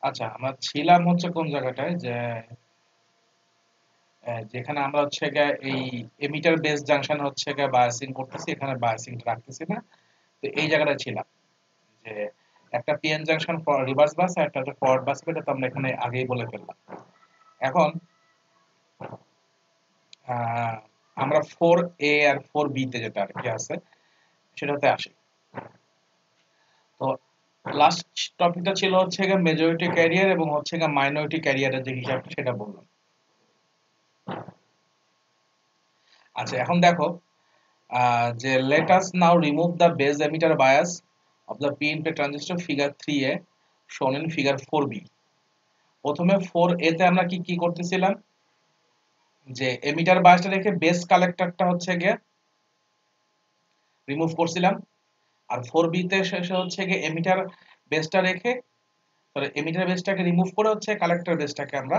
আচ্ছা, আমরা ছিলাম হচ্ছে কোন জায়গাটায় যে যেখানে আমরা হচ্ছে গিয়ে এই এমিটার বেস জাংশন হচ্ছে গিয়ে বায়াসিং করতেছি, এখানে বায়াসিংটা রাখতেছি না। তো এই জায়গাটায় ছিলাম যে একটা পিএন জাংশন ফর রিভার্স বাস আর একটা হচ্ছে ফরওয়ার্ড বাস, এটা তো আমরা এখানে আগেই বলে ফেললাম। এখন আহ, আমরা 4A আর 4B তে যেটা আর কি আছে সেটাতে আসি। তো লাস্ট টপিকটা ছিল হচ্ছে গিয়ে মেজরিটি ক্যারিয়ার এবং হচ্ছে গিয়ে মাইনরিটি ক্যারিয়ারের যে হিসাবটা সেটা বললাম। আচ্ছা, এখন দেখো যে let us now remove the base emitter bias of the p-NPN transistor figure 3A shown in figure 4B। প্রথমে 4A তে আমরা কি কি করতেছিলাম, যে এমিটার বায়াসটা রেখে বেস কালেক্টরটা হচ্ছে গিয়ে রিমুভ করছিলাম, আর 4B তে শেষে হচ্ছে গিয়ে এমিটার বেসটা রেখে, সরি এমিটার বেসটাকে রিমুভ করে হচ্ছে কালেক্টর বেসটাকে আমরা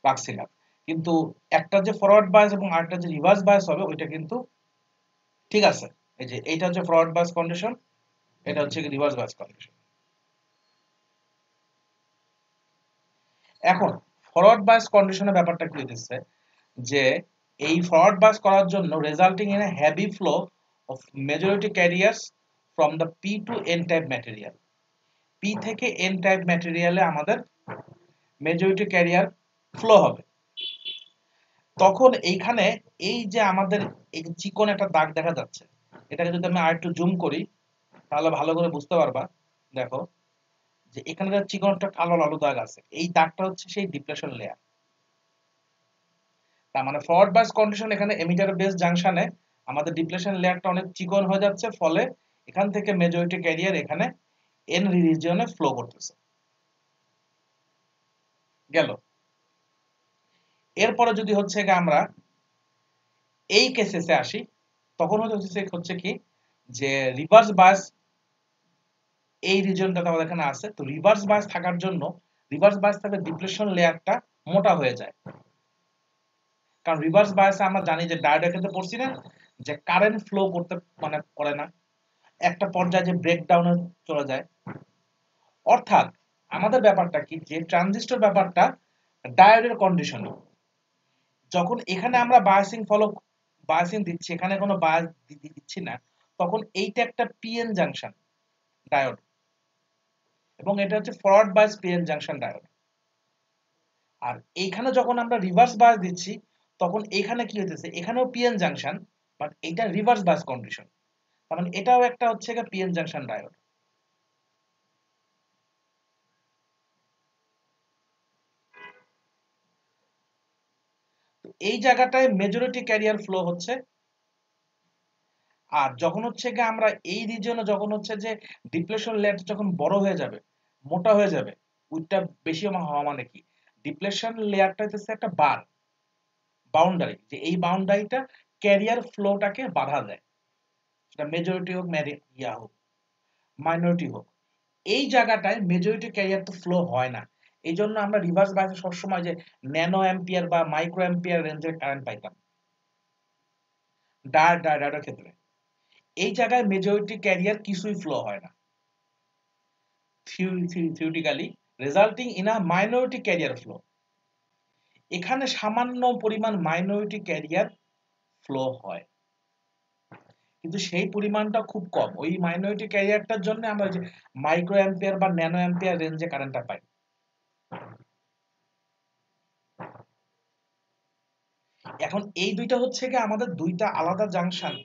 রাখছিলাম। কিন্তু একটা যে ফরওয়ার্ড বায়াস এবং আরেকটা যে রিভার্স বায়াস হবে ওইটা কিন্তু ঠিক আছে। এই যে এইটা হচ্ছে ফরওয়ার্ড বায়াস কন্ডিশন, এটা হচ্ছে রিভার্স বায়াস কন্ডিশন। এখন ফরওয়ার্ড বায়াস কন্ডিশনের ব্যাপারটা কি হইতেছে, যে এই ফরওয়ার্ড বায়াস করার জন্য resulting in a heavy flow of majority carriers from the P to N type material. P থেকে এন টাইপ ম্যাটেরিয়ালে আমাদের মেজরিটি ক্যারিয়ার ফ্লো হবে। তখন এইখানে এই যে আমাদের এই চিকন একটা দাগ দেখা যাচ্ছে, এটাকে যদি আমি আর একটু জুম করি তাহলে ভালো করে বুঝতে পারবা। দেখো যে এখানে যে চিকন একটা কালো লাল দাগ আছে, এই দাগটা হচ্ছে সেই ডিপ্লেশন লেয়ার। তার মানে ফরওয়ার্ড বায়াস কন্ডিশন এখানে এমিটার বেস জাংশনে আমাদের ডিপ্লেশন লেয়ারটা অনেক চিকন হয়ে যাচ্ছে, ফলে এখান থেকে মেজরিটি ক্যারিয়ার এখানে এন রিজিয়নে ফ্লো করতেছে। গেল। এরপরে যদি হচ্ছে আমরা এই কেসেসে আসি, তখন হচ্ছে কি যে রিভার্স বায়াস এই রিজিয়নটাতে আমাদের এখানে আছে। তো রিভার্স বায়াস থাকার জন্য রিভার্স বায়াস থাকলে ডিপ্লেশন লেয়ারটা মোটা হয়ে যায়। কারণ রিভার্স বায়াসে আমরা জানি যে ডায়োডের ক্ষেত্রে পড়ছি না, যে কারেন্ট ফ্লো করতে মানে করে না, একটা পর্যায়ে যে ব্রেকডাউনে চলে যায়। অর্থাৎ আমাদের ব্যাপারটা কি, যে ট্রানজিস্টর ব্যাপারটা ডায়োডের কন্ডিশন, যখন এখানে আমরা বায়াসিং দিচ্ছি, এখানে কোনো বায়াস দিচ্ছি না, তখন এইটা একটা পিএন জাংশন ডায়োড এবং এটা হচ্ছে forward bias PN junction diode. আর এইখানে যখন আমরা রিভার্স বায়াস দিচ্ছি তখন এখানে কি হইতেছে, এখানেও পিএন জাংশন, বাট এটা রিভার্স বায়াস কন্ডিশন। তার মানে এটাও একটা হচ্ছে পিএন জাংশন ডায়োড। তো এই জায়গাটায় মেজরিটি ক্যারিয়ার ফ্লো হচ্ছে। আর যখন হচ্ছে গিয়ে আমরা এই রিজিয়নে যখন হচ্ছে যে ডিপ্লেশন লেয়ারটা যখন বড় হয়ে যাবে, মোটা হয়ে যাবে, উইডটা বেশি হওয়া মানে কি, ডিপ্লেশন লেয়ারটা হচ্ছে একটা বাউন্ডারি, যে এই বাউন্ডারিটা ক্যারিয়ার ফ্লোটাকে বাধা দেয়, সেটা মেজরিটি হোক ইয়া হোক মাইনরিটি হোক। এই জায়গাটায় মেজরিটি ক্যারিয়ার তো ফ্লো হয় না। এই জন্য আমরা রিভার্স বায়াসে সবসময় যে ন্যানো অ্যাম্পিয়ার বা মাইক্রো অ্যাম্পিয়ার রেঞ্জের কারেন্ট পাইতাম ডায়োডের ক্ষেত্রে। এই জায়গায় মেজরিটি ক্যারিয়ার কিছুই ফ্লো হয় না theoretically, resulting in a minority career flow. এখানে সামান্য পরিমাণ মাইনরিটি ক্যারিয়ার ফ্লো হয়, কিন্তু সেই পরিমাণটা খুব কম। ওই মাইনরিটি ক্যারিয়ারটার জন্য আমরা যে মাইক্রো অ্যাম্পিয়ার বা ন্যানো অ্যাম্পিয়ার রেঞ্জে কারেন্টটা পাই। এখন এই দুইটা হচ্ছে গিয়ে আমাদের দুইটা আলাদা জাংশন।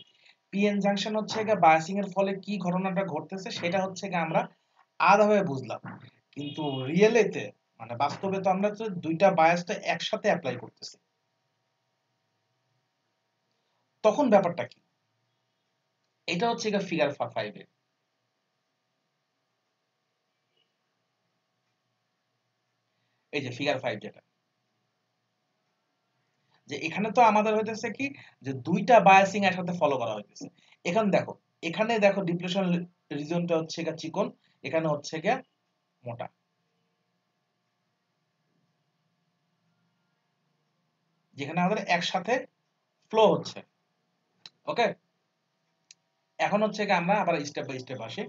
পিএন জাংশন হচ্ছে গিয়ে বায়াসিং এর ফলে কি ঘটনাটা ঘটতেছে সেটা হচ্ছে গিয়ে আমরা আলাদাভাবে বুঝলাম, কিন্তু রিয়েলিতে মানে বাস্তবে তো আমরা তো দুইটা বায়াসটা একসাথে অ্যাপ্লাই করতেছি। তখন ব্যাপারটা কি, এটা হচ্ছে গিয়ে ফিগার 5 এ। এই যে ফিগার 5 যেটা, যে এখানে তো আমাদের হইতেছে কি যে দুইটা বায়াসিং একসাথে ফলো করা হইতেছে। এখানে দেখো ডিপ্লেশন রিজনটা হচ্ছে গিয়ে চিকন, এখানে হচ্ছে গিয়ে মোটা, যেখানে আমাদের একসাথে ফ্লো হচ্ছে। ওকে, এখন হচ্ছে গিয়ে আমরা আবার স্টেপ বাই স্টেপ আসি।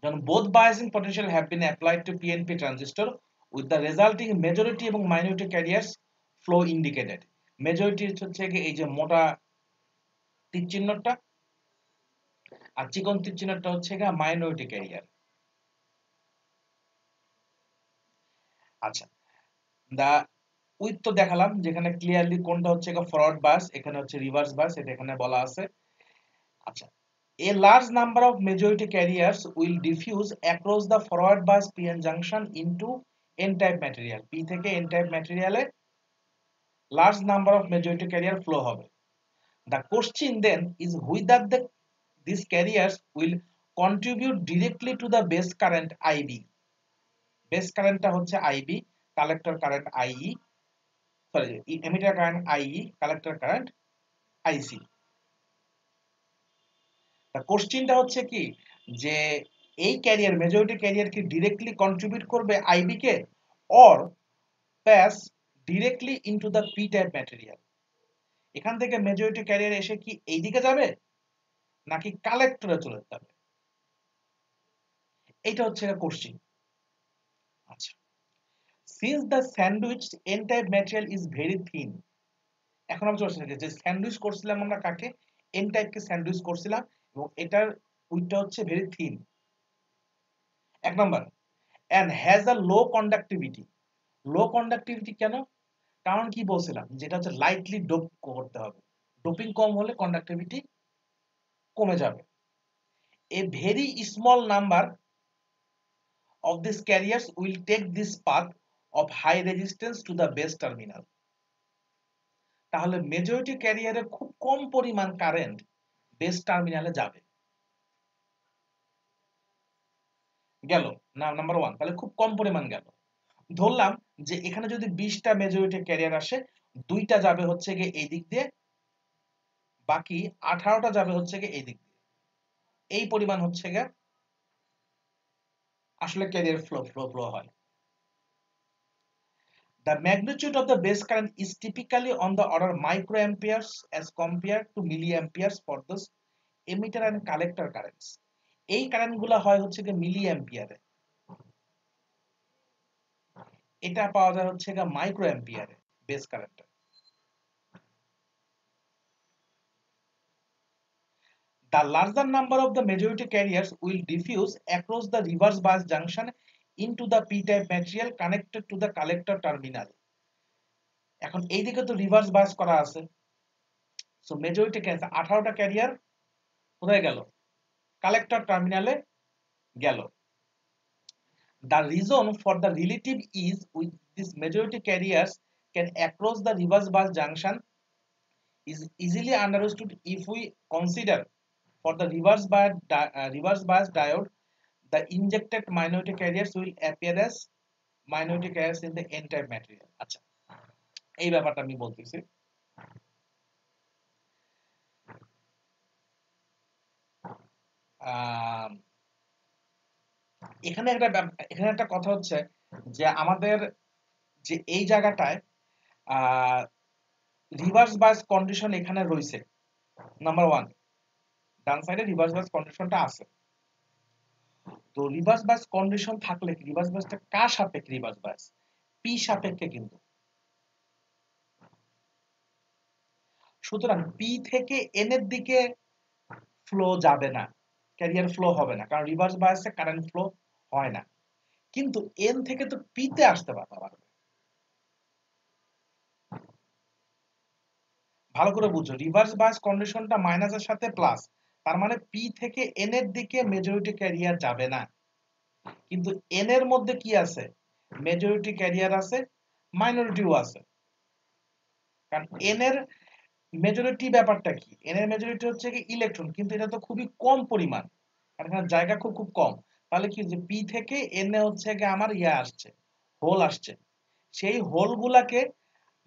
যখন both biasing potential have been applied to PNP transistor with the resulting majority এবং minority carriers flow indicated. Majority হচ্ছে কি এই যে মোটা তীর চিহ্নটা, আর চিকন তীর চিহ্নটা হচ্ছে কি minority carrier. আচ্ছা, দা উইথ তো দেখালাম যেখানে ক্লিয়ারলি কোনটা হচ্ছে ফরওয়ার্ড বাস, এখানে হচ্ছে রিভার্স বাস, এটা এখানে বলা আছে। আচ্ছা, a large number of majority carriers will diffuse across the forward bus PN junction into n type material. P থেকে n type material A large number of majority carrier flow হবে। The question then is whether these carriers will contribute directly to the base current IB. Base current টা হচ্ছে IB, collector current IE, sorry, emitter current IE, collector current IC। তা কোশ্চেনটা হচ্ছে কি যে এই carrier majority carrier কি directly contribute করবে আইবি কে, or pass directly into the P type material. এখান থেকে মেজরিটি ক্যারিয়ার এসে কি এই দিকে যাবে নাকি কালেক্টরে চলে যাবে, এটা হচ্ছে কোশ্চেন। আচ্ছা, since the sandwich N type material is very thin, এখন আমরা চলছে যে স্যান্ডউইচ করছিলাম আমরা কাকে, এন টাইপকে স্যান্ডউইচ করছিলাম এবং এটার উইডটা হচ্ছে ভেরি থিন। এক number, and has a low conductivity. Low conductivity কেন? কারণ কি বলছিলাম যেটা হচ্ছে লাইটলি ডোপ করতে হবে, ডোপিং কম হলে কন্ডাক্টিভিটি কমে যাবে। A very small number of these carriers will take this path of high resistance to the base terminal. তাহলে মেজরিটি ক্যারিয়ারে খুব কম পরিমাণ কারেন্ট বেস টার্মিনালে যাবে। গেল না নাম্বার 1, তাহলে খুব কম পরিমাণ গেল। ধরলাম যে এখানে যদি 20টা মেজরিটি ক্যারিয়ার আসে, 2টা যাবে হচ্ছে গিয়ে এই দিক দিয়ে, বাকি 18টা যাবে হচ্ছে গিয়ে এই দিক দিয়ে। এই পরিমাণ হচ্ছে গিয়ে আসলে ক্যারিয়ার ফ্লো হয়। The magnitude of the base current is typically on the order microamperes as compared to milliamperes for those emitter and collector currents. এই কারেন্টগুলো হয় হচ্ছে গিয়ে মিলিঅ্যাম্পিয়ারে, এটা পাওয়া যায় হচ্ছে গিয়ে মাইক্রোঅ্যাম্পিয়ারে base current. The larger number of the majority carriers will diffuse across the reverse bias junction into the p-type material connected to the collector terminal. এখন এই দিকে তো রিভার্স বায়াস করা আছে, সো মেজরিটি ক্যারিয়ার 18টা ক্যারিয়ার কোথায় গেল, collector টার্মিনালে গেল। The reason for the relative ease with these majority carriers can across the reverse bias junction is easily understood if we consider for the reverse bias diode the injected minority carriers will appear as minority carriers in the n type material. আচ্ছা, এই ব্যাপারটা আমি বলতেছি। এখানে একটা কথা হচ্ছে যে আমাদের যে এই জায়গাটায় রিভার্স বায়াস কন্ডিশন এখানে রয়েছে, নাম্বার 1 ডান সাইডে রিভার্স বায়াস কন্ডিশনটা আছে। তো রিভার্স বায়াস কন্ডিশন থাকলে কি রিভার্স বায়াসটা কার সাপেক্ষে রিভার্স বায়াস, পি সাপেক্ষে কিন্তু। সুতরাং পি থেকে এন এর দিকে ফ্লো যাবে না, ক্যারিয়ার ফ্লো হবে না, কারণ রিভার্স বায়াসে কারেন্ট ফ্লো হয় না। কিন্তু এন থেকে তো পি তে আসতে পারবে। ভালো করে বুঝো, রিভার্স বায়াস কন্ডিশনটা মাইনাসের সাথে প্লাস, তার মানে পি থেকে এন এর দিকে মেজরিটি ক্যারিয়ার যাবে না। কিন্তু এন এর মধ্যে কি আছে, মেজরিটি ক্যারিয়ার আছে, মাইনরিটিও আছে। কারণ এন এর মেজরিটি ব্যাপারটা কি, এন এর মেজরিটি হচ্ছে কি ইলেকট্রন, কিন্তু এটা তো খুবই কম পরিমাণ, কারণ এখানে জায়গা খুব খুব কম। তাহলে কি যে পি থেকে এন এ হচ্ছে কি আমার আসছে, হোল আসছে, সেই হোলগুলাকে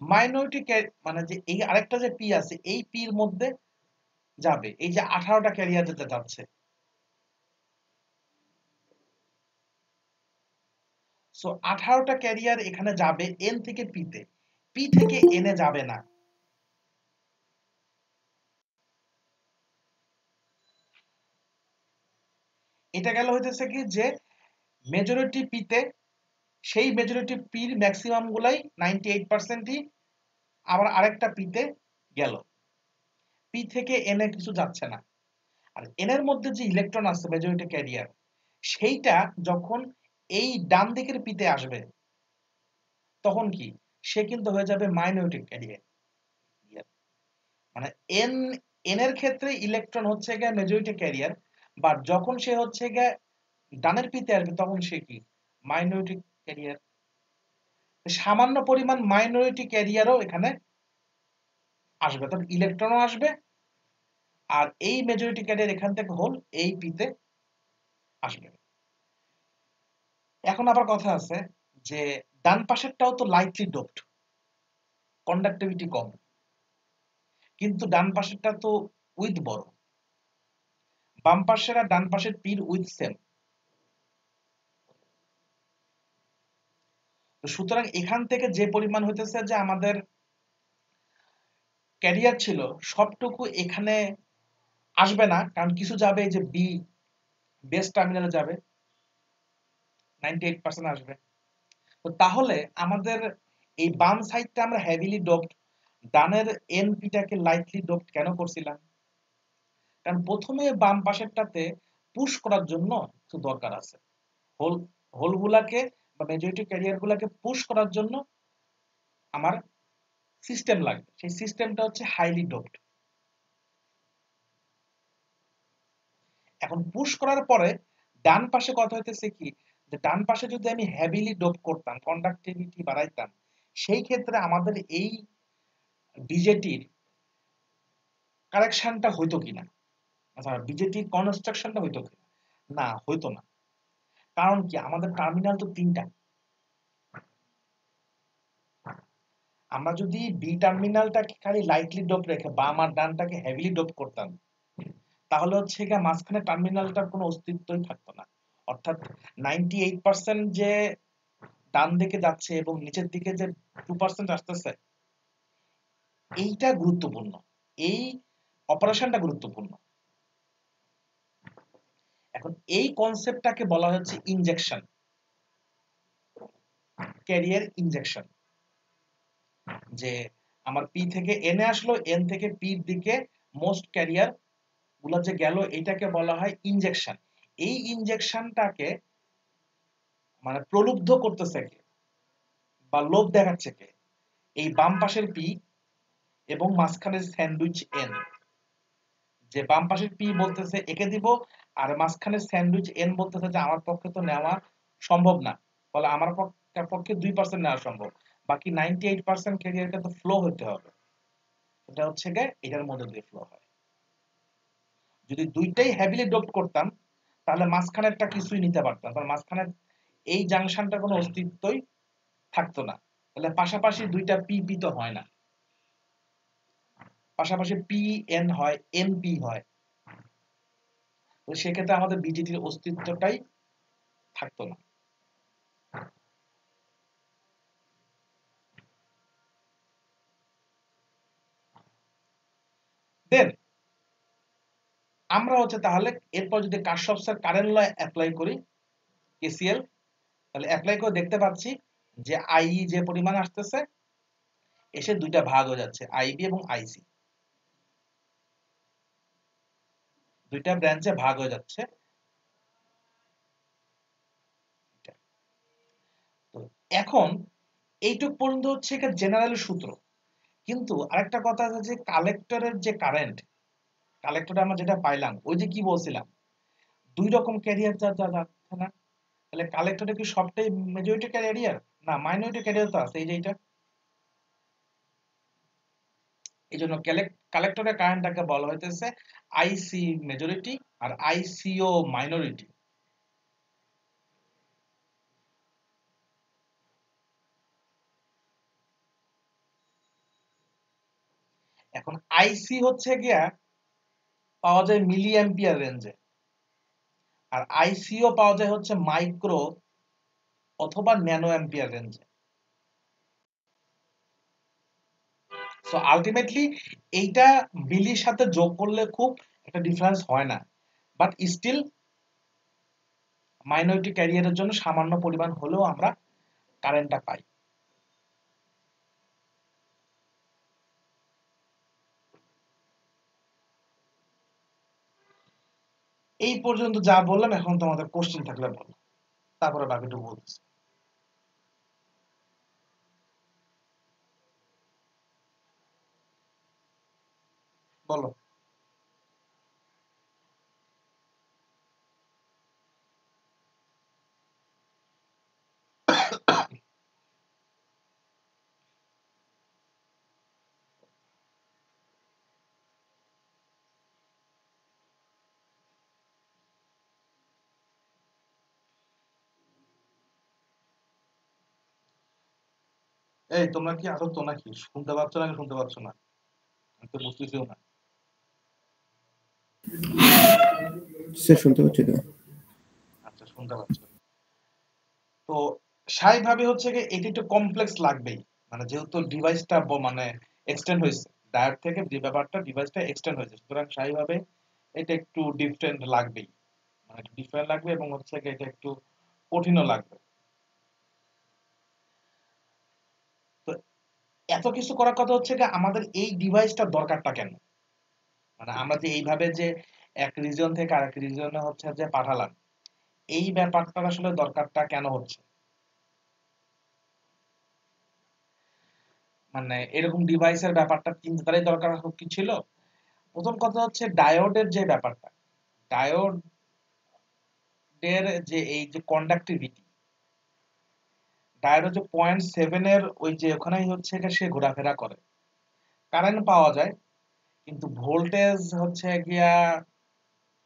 মাইনরিটি মানে যে এই আরেকটা যে পি আছে এই পির মধ্যে যাবে, এই যে 18টা ক্যারিয়ার যেটা যাচ্ছে। সো 18টা ক্যারিয়ার এখানে যাবে এন থেকে পি তে, পি থেকে এন এ যাবে না। এটা গেল হইতেছে কি যে মেজরিটি পিতে, সেই মেজরিটি পির ম্যাক্সিমাম গুলাই 98%ই আবার আরেকটা পিতে গেল, পি থেকে এন এ কিছু যাচ্ছে না। আর এন এর মধ্যে যে ইলেকট্রন আছে মেজরিটি ক্যারিয়ার, সেইটা যখন এই ডান দিকের পিতে আসবে তখন কি সে কিন্তু হয়ে যাবে মাইনরিটি ক্যারিয়ার। মানে এন এন এর ক্ষেত্রে ইলেকট্রন হচ্ছে গিয়ে মেজরিটি ক্যারিয়ার, বাট যখন সে হচ্ছে গিয়ে ডানের পিতে আসবে তখন সে কি মাইনরিটি ক্যারিয়ার। সামান্য পরিমাণ মাইনরিটি ক্যারিয়ারও এখানে আসবে, তবে ইলেকট্রনও আসবে, আর এই মেজরিটি ক্যারিয়ার এখান থেকে হোল এই পিতে আসবে। এখন আবার কথা আছে যে ডান পাশেরটাও তো লাইটলি ডোপড, কন্ডাক্টিভিটি কম, কিন্তু ডান পাশেরটা তো উইথ বড়, বাম পাশের আর ডান পাশের পির উইথ সেম। তো সুতরাং এখান থেকে যে পরিমাণ হইতেছে যে আমাদের ক্যারিয়ার ছিল সবটুকু এখানে আসবে না, কারণ কিছু যাবে যে বি বেস টার্মিনালে যাবে, 98% আসবে। তো তাহলে আমাদের এই বাম সাইডটা আমরা হেভিলি ডোপড, ডানের এন পিটাকে লাইটলি ডোপড কেন করছিলাম? কারণ প্রথমে বাম পাশেরটাতে পুশ করার জন্য কিছু দরকার আছে, হোল হোলগুলাকে বা মেজরিটি ক্যারিয়ার গুলাকে পুশ করার জন্য আমার সিস্টেম লাগবে, সেই সিস্টেমটা হচ্ছে হাইলি ডোপড। এখন পুশ করার পরে ডান পাশে কথা হইতেছে কি যে ডান পাশে যদি আমি হেভিলি ডোপ করতাম, কন্ডাক্টিভিটি বাড়াইতাম, সেই ক্ষেত্রে আমাদের এই বিজেটির কারেকশনটা হইতো কিনা, আচ্ছা বিজেটির কনস্ট্রাকশনটা হইতো কিনা? না, হইতো না। কারণ কি আমাদের টার্মিনাল তো তিনটা, আমরা যদি বি টার্মিনালটাকে খালি লাইটলি ডোপ রেখে বাম আর ডানটাকে হেভিলি ডোপ করতাম, তাহলে হচ্ছে গিয়ে মাঝখানে টার্মিনালটার কোনো অস্তিত্বই থাকতো না। অর্থাৎ 98% যে ডান দিকে যাচ্ছে এবং নিচের দিকে যে 2% আসতেছে, এইটা গুরুত্বপূর্ণ, এই অপারেশনটা গুরুত্বপূর্ণ। এখন এই কনসেপ্টটাকে বলা হচ্ছে ইনজেকশন, ক্যারিয়ার ইনজেকশন। যে আমার পি থেকে এন এ আসলো, এন থেকে পির দিকে মোস্ট ক্যারিয়ার গুলো যে গেল, এটাকে বলা হয় ইনজেকশন। এই ইনজেকশনটাকে মানে প্রলুব্ধ করতেছে কে বা লোভ দেখাচ্ছে কে? এই বাম পাশের পি এবং মাঝখানের স্যান্ডউইচ এন। যে বাম পাশের পি বলতেছে একে দিব, আর মাঝখানের স্যান্ডউইচ এন বলতেছে যে আমার পক্ষে তো নেওয়া সম্ভব না, ফলে আমার পক্ষে 2% নেওয়া সম্ভব, বাকি 98% ক্যারিয়ারকে তো ফ্লো হতে হবে। এটা হচ্ছে গিয়ে এটার মধ্যে দিয়ে ফ্লো হয়। যদি দুইটাই হেভিলি ডোপড করতাম তাহলে মাঝখানেরটা কিছুই নিতে পারতাম, তাহলে মাঝখানের এই জাংশনটার কোনো অস্তিত্বই থাকতো না, তাহলে পাশাপাশি দুইটা পি পি তো হয় না, পাশাপাশি পি এন হয়, এন পি হয়, তো সেক্ষেত্রে আমাদের বিজেটির অস্তিত্বটাই থাকতো না। দেন আমরা হচ্ছে তাহলে এরপর যদি কার্শফের কারেন্ট ল অ্যাপ্লাই করি, কেসিএল, তাহলে অ্যাপ্লাই করে দেখতে পাচ্ছি যে আই যে পরিমাণ আসতেছে এসে দুইটা ভাগ হয়ে যাচ্ছে, আইবি এবং আইসি, দুইটা ব্রাঞ্চে ভাগ হয়ে যাচ্ছে। তো এখন এইটুক পর্যন্ত হচ্ছে জেনারেল সূত্র, কিন্তু আরেকটা কথা আছে যে কালেক্টরের যে কারেন্ট, কালেক্টরে আমরা যেটা পাইলাম ওই যে কি বলছিলাম দুই রকম ক্যারিয়ার যা যা যাচ্ছে না, তাহলে কালেক্টরে কি সবটাই মেজরিটি ক্যারিয়ার? না, মাইনরিটি ক্যারিয়ার তো আছে, এই যে এটা। এই জন্য কালেক্টরের কারেন্টটাকে বলা হইতেছে আইসি মেজরিটি আর আইসিও মাইনরিটি। এখন আইসি হচ্ছে গিয়া পাওয়া যায় মিলি অ্যাম্পিয়ার রেঞ্জে, আর আইসিও পাওয়া যায় হচ্ছে মাইক্রো অথবা ন্যানো অ্যাম্পিয়ার রেঞ্জে। সো আলটিমেটলি এইটা মিলির সাথে যোগ করলে খুব একটা ডিফারেন্স হয় না, বাট স্টিল মাইনরিটি ক্যারিয়ারের জন্য সামান্য পরিমাণ হলেও আমরা কারেন্টটা পাই। এই পর্যন্ত যা বললাম, এখন তোমাদের কোশ্চেন থাকলে বলো, তারপরে বাকিটুকু বলতেছি। বলো। এই তোমরা কি আদৌ তো নাকি শুনতে পাচ্ছ না, শুনতে পাচ্ছ না? আমি তো বুঝতেছিও না। স্যার শুনতে পাচ্ছি তো। আচ্ছা, শুনতে পাচ্ছ। তো স্বাভাবিকভাবে হচ্ছে কি এটা একটু কমপ্লেক্স লাগবেই, মানে যেহেতু ডিভাইসটা মানে এক্সটেন্ড হয়েছে ডায়োড থেকে, যে ব্যাপারটা ডিভাইসটা এক্সটেন্ড হয়েছে, সুতরাং স্বাভাবিকভাবে এটা একটু ডিফারেন্ট লাগবেই, মানে একটু ডিফারেন্ট লাগবে এবং হচ্ছে কি এটা একটু কঠিনও লাগবে। তো এত কিছু করার কথা হচ্ছে কি আমাদের এই ডিভাইসটা দরকারটা কেন, মানে আমরা যে এইভাবে যে এক রিজন থেকে আরেক রিজনে হচ্ছে যে পাঠালাম, এই ব্যাপারটা আসলে দরকারটা কেন হচ্ছে, মানে এরকম ডিভাইসের ব্যাপারটা চিন্তাটাই দরকার কি ছিল। প্রথম কথা হচ্ছে ডায়োডের যে ব্যাপারটা, ডায়োডের যে এই যে কন্ডাক্টিভিটি, ডায়োড হচ্ছে 0.7 এর ওই যে ওখানেই হচ্ছে সে ঘোরাফেরা করে, কারেন্ট পাওয়া যায়, কিন্তু ভোল্টেজ হচ্ছে গিয়া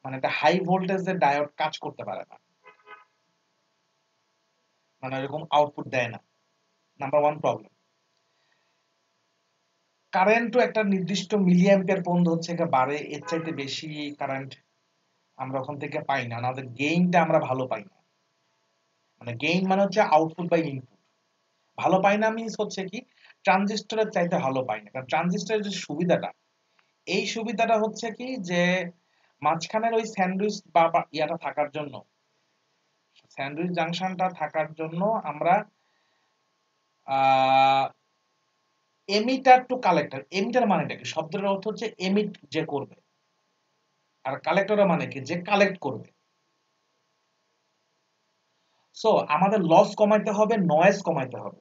মানে একটা হাই ভোল্টেজের ডায়োড কাজ করতে পারে না, মানে এরকম আউটপুট দেয় না। Number one problem. কারেন্টও একটা নির্দিষ্ট মিলি অ্যাম্পিয়ার পর্যন্ত হচ্ছে গিয়ে বাড়ে, এর চাইতে বেশি কারেন্ট আমরা ওখান থেকে পাই না, আমাদের গেইনটা আমরা ভালো পাই না। মানে গেইন মানে হচ্ছে আউটপুট বাই ইনপুট, ভালো পাই না মিন্স হচ্ছে কি ট্রানজিস্টরের চাইতে ভালো পাই না, কারণ ট্রানজিস্টরের যে সুবিধাটা, এই সুবিধাটা হচ্ছে কি যে মাঝখানের ওই স্যান্ডউইচ বা ইয়াটা থাকার জন্য, স্যান্ডউইচ জাংশনটা থাকার জন্য আমরা আহ এমিটার টু কালেক্টর, এমিটার মানেটা কি, শব্দের অর্থ হচ্ছে এমিট যে করবে, আর কালেক্টর মানে কি যে কালেক্ট করবে। সো আমাদের লস কমাইতে হবে, নয়েজ কমাইতে হবে।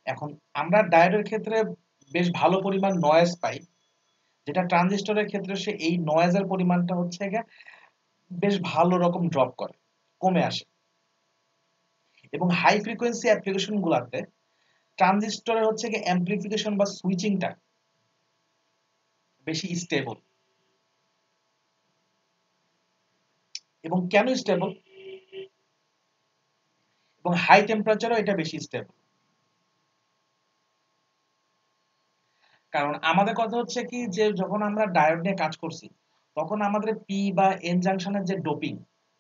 এখন আমরা ডায়োডের ক্ষেত্রে বেশ ভালো পরিমাণ নয়েজ পাই, যেটা ট্রানজিস্টরের ক্ষেত্রে সে এই নয়েজের পরিমাণটা হচ্ছে গিয়ে বেশ ভালো রকম ড্রপ করে, কমে আসে। এবং হাই ফ্রিকোয়েন্সি অ্যাপ্লিকেশন গুলাতে ট্রানজিস্টরের হচ্ছে গিয়ে অ্যাম্প্লিফিকেশন বা সুইচিংটা বেশি স্টেবল। এবং কেন স্টেবল? এবং হাই টেম্পারেচারও এটা বেশি স্টেবল। কারণ আমাদের কথা হচ্ছে কি যে যখন আমরা ডায়োড নিয়ে কাজ করছি, তখন আমাদের পি বা এন জাংশনের যে ডোপিং,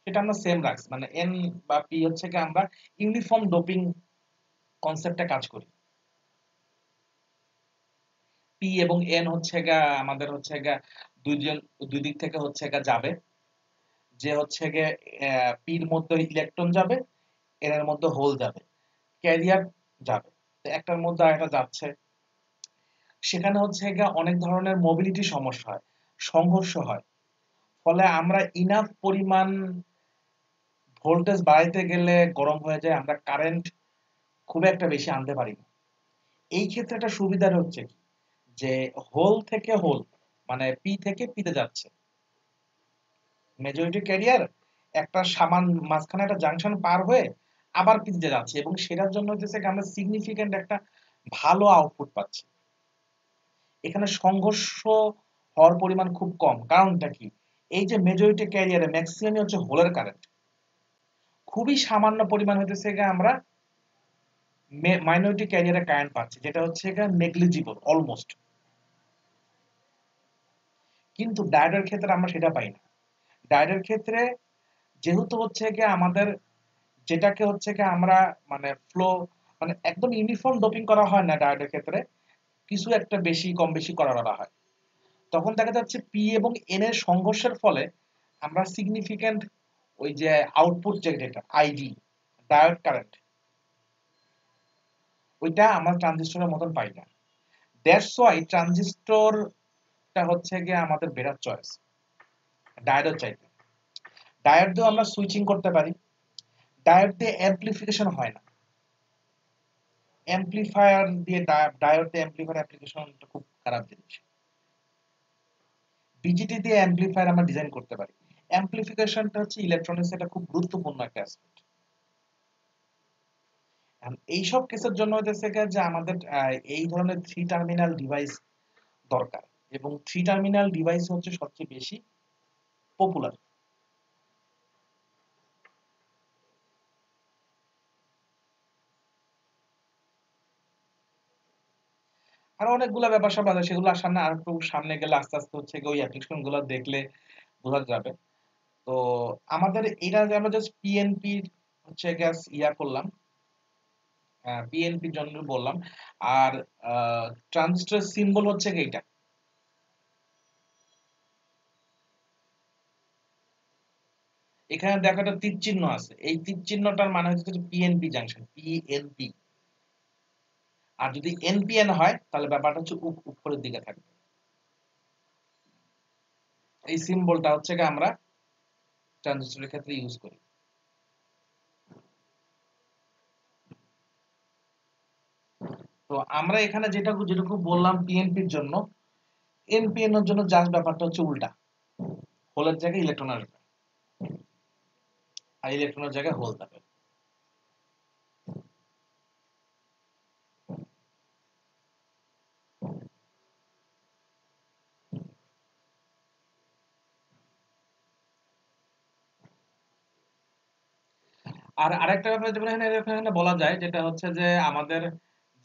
সেটা আমরা সেম রাখছি, মানে এন বা পি হচ্ছে কি আমরা ইউনিফর্ম ডোপিং কনসেপ্টে কাজ করি। পি এবং এন হচ্ছে গা আমাদের হচ্ছে গা দুইজন, দুই দিক থেকে হচ্ছে গা যাবে, যে হচ্ছে গে পির মধ্যে ইলেকট্রন যাবে, এন এর মধ্যে হোল যাবে, ক্যারিয়ার যাবে, তো একটার মধ্যে আরেকটা যাচ্ছে, সেখানে হচ্ছে গা অনেক ধরনের মোবিলিটি সমস্যা হয়, সংঘর্ষ হয়, ফলে আমরা ইনাফ পরিমাণ ভোল্টেজ বাড়াইতে গেলে গরম হয়ে যায়, আমরা কারেন্ট খুব একটা বেশি আনতে পারি না। এই ক্ষেত্রে একটা সুবিধা হচ্ছে কি যে হোল থেকে হোল, মানে পি থেকে পিতে যাচ্ছে মেজরিটি ক্যারিয়ার, একটা সামান মাঝখানে একটা জাংশন পার হয়ে আবার পিতে যাচ্ছে, এবং সেটার জন্য হচ্ছে আমরা সিগনিফিক্যান্ট একটা ভালো আউটপুট পাচ্ছি। এখানে সংঘর্ষ হওয়ার পরিমাণ খুব কম, কারণটা কি, এই যে মেজরিটি ক্যারিয়ারে ম্যাক্সিমামই হচ্ছে হোলের কারেন্ট, খুবই সামান্য পরিমাণ হইতেছে আমরা মাইনরিটি ক্যারিয়ারে কারেন্ট পাচ্ছি, যেটা হচ্ছে নেগলিজিবল অলমোস্ট। কিন্তু ডায়োডের ক্ষেত্রে আমরা সেটা পাই না। ডায়োডের ক্ষেত্রে যেহেতু হচ্ছে আমাদের যেটাকে হচ্ছে আমরা মানে ফ্লো, মানে একদম ইউনিফর্ম ডোপিং করা হয় না ডায়োডের ক্ষেত্রে, কিছু একটা বেশি কম বেশি করা হয়, তখন দেখা যাচ্ছে পি এবং এন এর সংঘর্ষের ফলে আমরা সিগনিফিক্যান্ট ওই যে আউটপুট যেটা আইডি ডায়োড কারেন্ট ওইটা আমরা ট্রানজিস্টরের মতন পাই না। দ্যাটস ওয়াই ট্রানজিস্টরটা হচ্ছে গিয়ে আমাদের বেটার চয়েস ডায়োডের চাইতে। ডায়োড দিয়ে আমরা সুইচিং করতে পারি, ডায়োড দিয়ে অ্যামপ্লিফিকেশন হয় না। অ্যামপ্লিফায়ার দিয়ে ডায়োড দিয়ে অ্যামপ্লিফায়ার অ্যাপ্লিকেশনটা খুব খারাপ জিনিস। বিজিটি দিয়ে অ্যামপ্লিফায়ার আমরা ডিজাইন করতে পারি। অ্যামপ্লিফিকেশনটা হচ্ছে ইলেকট্রনিক্স একটা খুব গুরুত্বপূর্ণ একটা অ্যাসপেক্ট। এইসব কেসের জন্য হইতেছে যে আমাদের এই ধরনের 3 টার্মিনাল ডিভাইস দরকার, এবং 3 টার্মিনাল ডিভাইস হচ্ছে সবচেয়ে বেশি পপুলার। আরো অনেকগুলো ব্যাপার স্যাপার আছে, সেগুলো সামনে আর একটু সামনে গেলে আস্তে আস্তে হচ্ছে ওই অ্যাপ্লিকেশন গুলো দেখলে বোঝা যাবে। তো আমাদের এটা যে আমরা জাস্ট পিএনপি হচ্ছে গ্যাস ইয়া করলাম, পিএনপির জন্য বললাম। আর ট্রানজিস্টর সিম্বল হচ্ছে এইটা। এখানে দেখো একটা তীর চিহ্ন আছে, এই তীর চিহ্নটার মানে হচ্ছে পিএনপি জাংশন, পিএনপি। আর যদি এনপিএন হয় তাহলে ব্যাপারটা হচ্ছে উপরের দিকে থাকবে। এই সিম্বলটা হচ্ছে আমরা ট্রানজিস্টরের ক্ষেত্রে ইউজ করি। তো আমরা এখানে যেটুকু বললাম পিএনপির জন্য, এনপিএন এর জন্য জাস্ট ব্যাপারটা হচ্ছে উল্টা, হোলের জায়গায় ইলেকট্রন আসবে আর ইলেকট্রনের জায়গায় হোল থাকবে। আর আরেকটা ব্যাপার যেটা এখানে বলা যায়, যেটা হচ্ছে যে আমাদের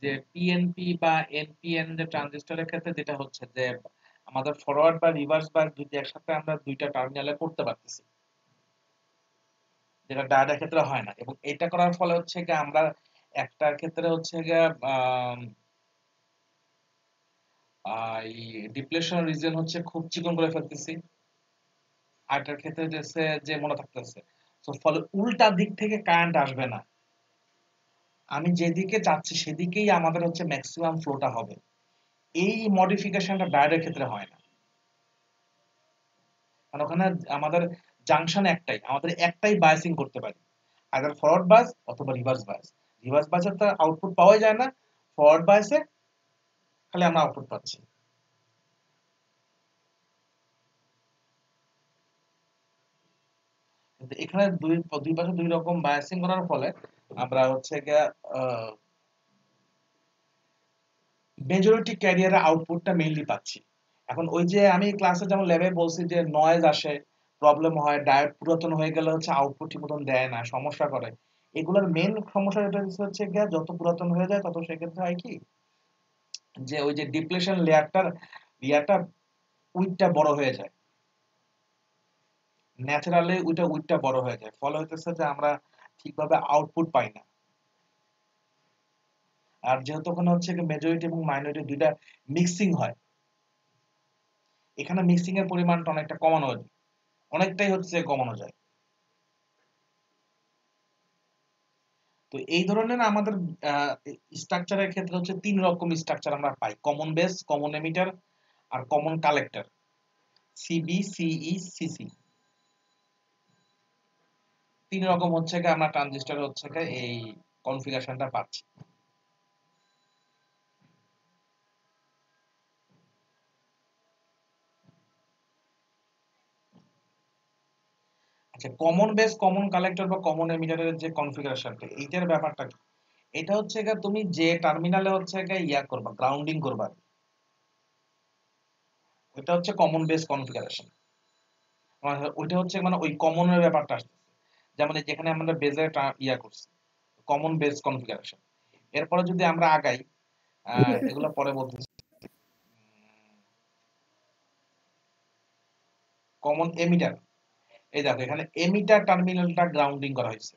যে পিএনপি বা এনপিএন যে ট্রানজিস্টরের ক্ষেত্রে যেটা হচ্ছে যে আমাদের ফরওয়ার্ড বা রিভার্স বাস যদি একসাথে আমরা দুইটা টার্মিনালে করতে পারতেছি, যেটা ডায়োডের ক্ষেত্রে হয় না। এবং এটা করার ফলে হচ্ছে গিয়ে আমরা একটার ক্ষেত্রে হচ্ছে গিয়ে এই ডিপ্লেশন রিজন হচ্ছে খুব চিকন করে ফেলতেছি, আরেকটার ক্ষেত্রে হচ্ছে যে মনে থাকতেছে। তো ফলে উল্টা দিক থেকে কারেন্ট আসবে না, আমি যেদিকে চাচ্ছি সেদিকেই আমাদের হচ্ছে ম্যাক্সিমাম ফ্লোটা হবে। এই মডিফিকেশনটা ডায়োডের ক্ষেত্রে হয় না, কারণ ওখানে আমাদের জাংশন একটাই, আমাদের একটাই বায়াসিং করতে পারি, আইদার ফরওয়ার্ড বায়াস অথবা রিভার্স বায়াস। রিভার্স বায়াসে তো আউটপুট পাওয়াই যায় না, ফরওয়ার্ড বায়াসে খালি আমরা আউটপুট পাচ্ছি। কিন্তু এখানে দুই পাশে দুই রকম বায়াসিং করার ফলে আমরা হচ্ছে গিয়ে মেজরিটি ক্যারিয়ারের আউটপুটটা মেইনলি পাচ্ছি। এখন ওই যে আমি ক্লাসে যেমন ল্যাবে বলছি যে নয়েজ আসে, প্রবলেম হয়, ডায়োড পুরাতন হয়ে গেলে হচ্ছে আউটপুট ঠিক মতন দেয় না, সমস্যা করে। এগুলোর মেইন সমস্যা যেটা হচ্ছে গিয়ে যত পুরাতন হয়ে যায় তত সেক্ষেত্রে হয় কি যে ওই যে ডিপ্লেশন লেয়ারটা উইডটা বড় হয়ে যায়, ন্যাচারালি উইডটা বড় হয়ে যায়, ফলে হইতেছে যে আমরা ঠিকভাবে আউটপুট পাই না। আর যেহেতু ওখানে হচ্ছে মেজরিটি এবং মাইনরিটি দুইটা মিক্সিং হয়, এখানে মিক্সিং এর পরিমাণটা অনেকটা কমানো যায়, অনেকটাই হচ্ছে কমানো যায়। তো এই ধরনের আমাদের স্ট্রাকচারের ক্ষেত্রে হচ্ছে 3 রকম স্ট্রাকচার আমরা পাই: কমন বেস, কমন এমিটার আর কমন কালেক্টর, সিবি, সিই, সিসি। 3 রকম হচ্ছে আমরা ট্রানজিস্টর হচ্ছে এই কনফিগারেশনটা পাচ্ছি। আচ্ছা, কমন বেস, কমন কালেক্টর বা কমন এমিটারের যে কনফিগারেশনটা, এইটার ব্যাপারটা কি? এটা হচ্ছে তুমি যে টার্মিনালে হচ্ছে ইয়া করবা, গ্রাউন্ডিং করবা, ওটা হচ্ছে কমন বেস কনফিগারেশন। ওইটা হচ্ছে মানে ওই কমনের ব্যাপারটা আসতেছে, যেমন যেখানে আমরা বেজে ইয়া করছি কমন বেস কনফিগারেশন। এরপরে যদি আমরা আগাই, এগুলো পরে বলতেছি। কমন এমিটার, এই দেখো এখানে এমিটার টার্মিনালটা গ্রাউন্ডিং করা হয়েছে।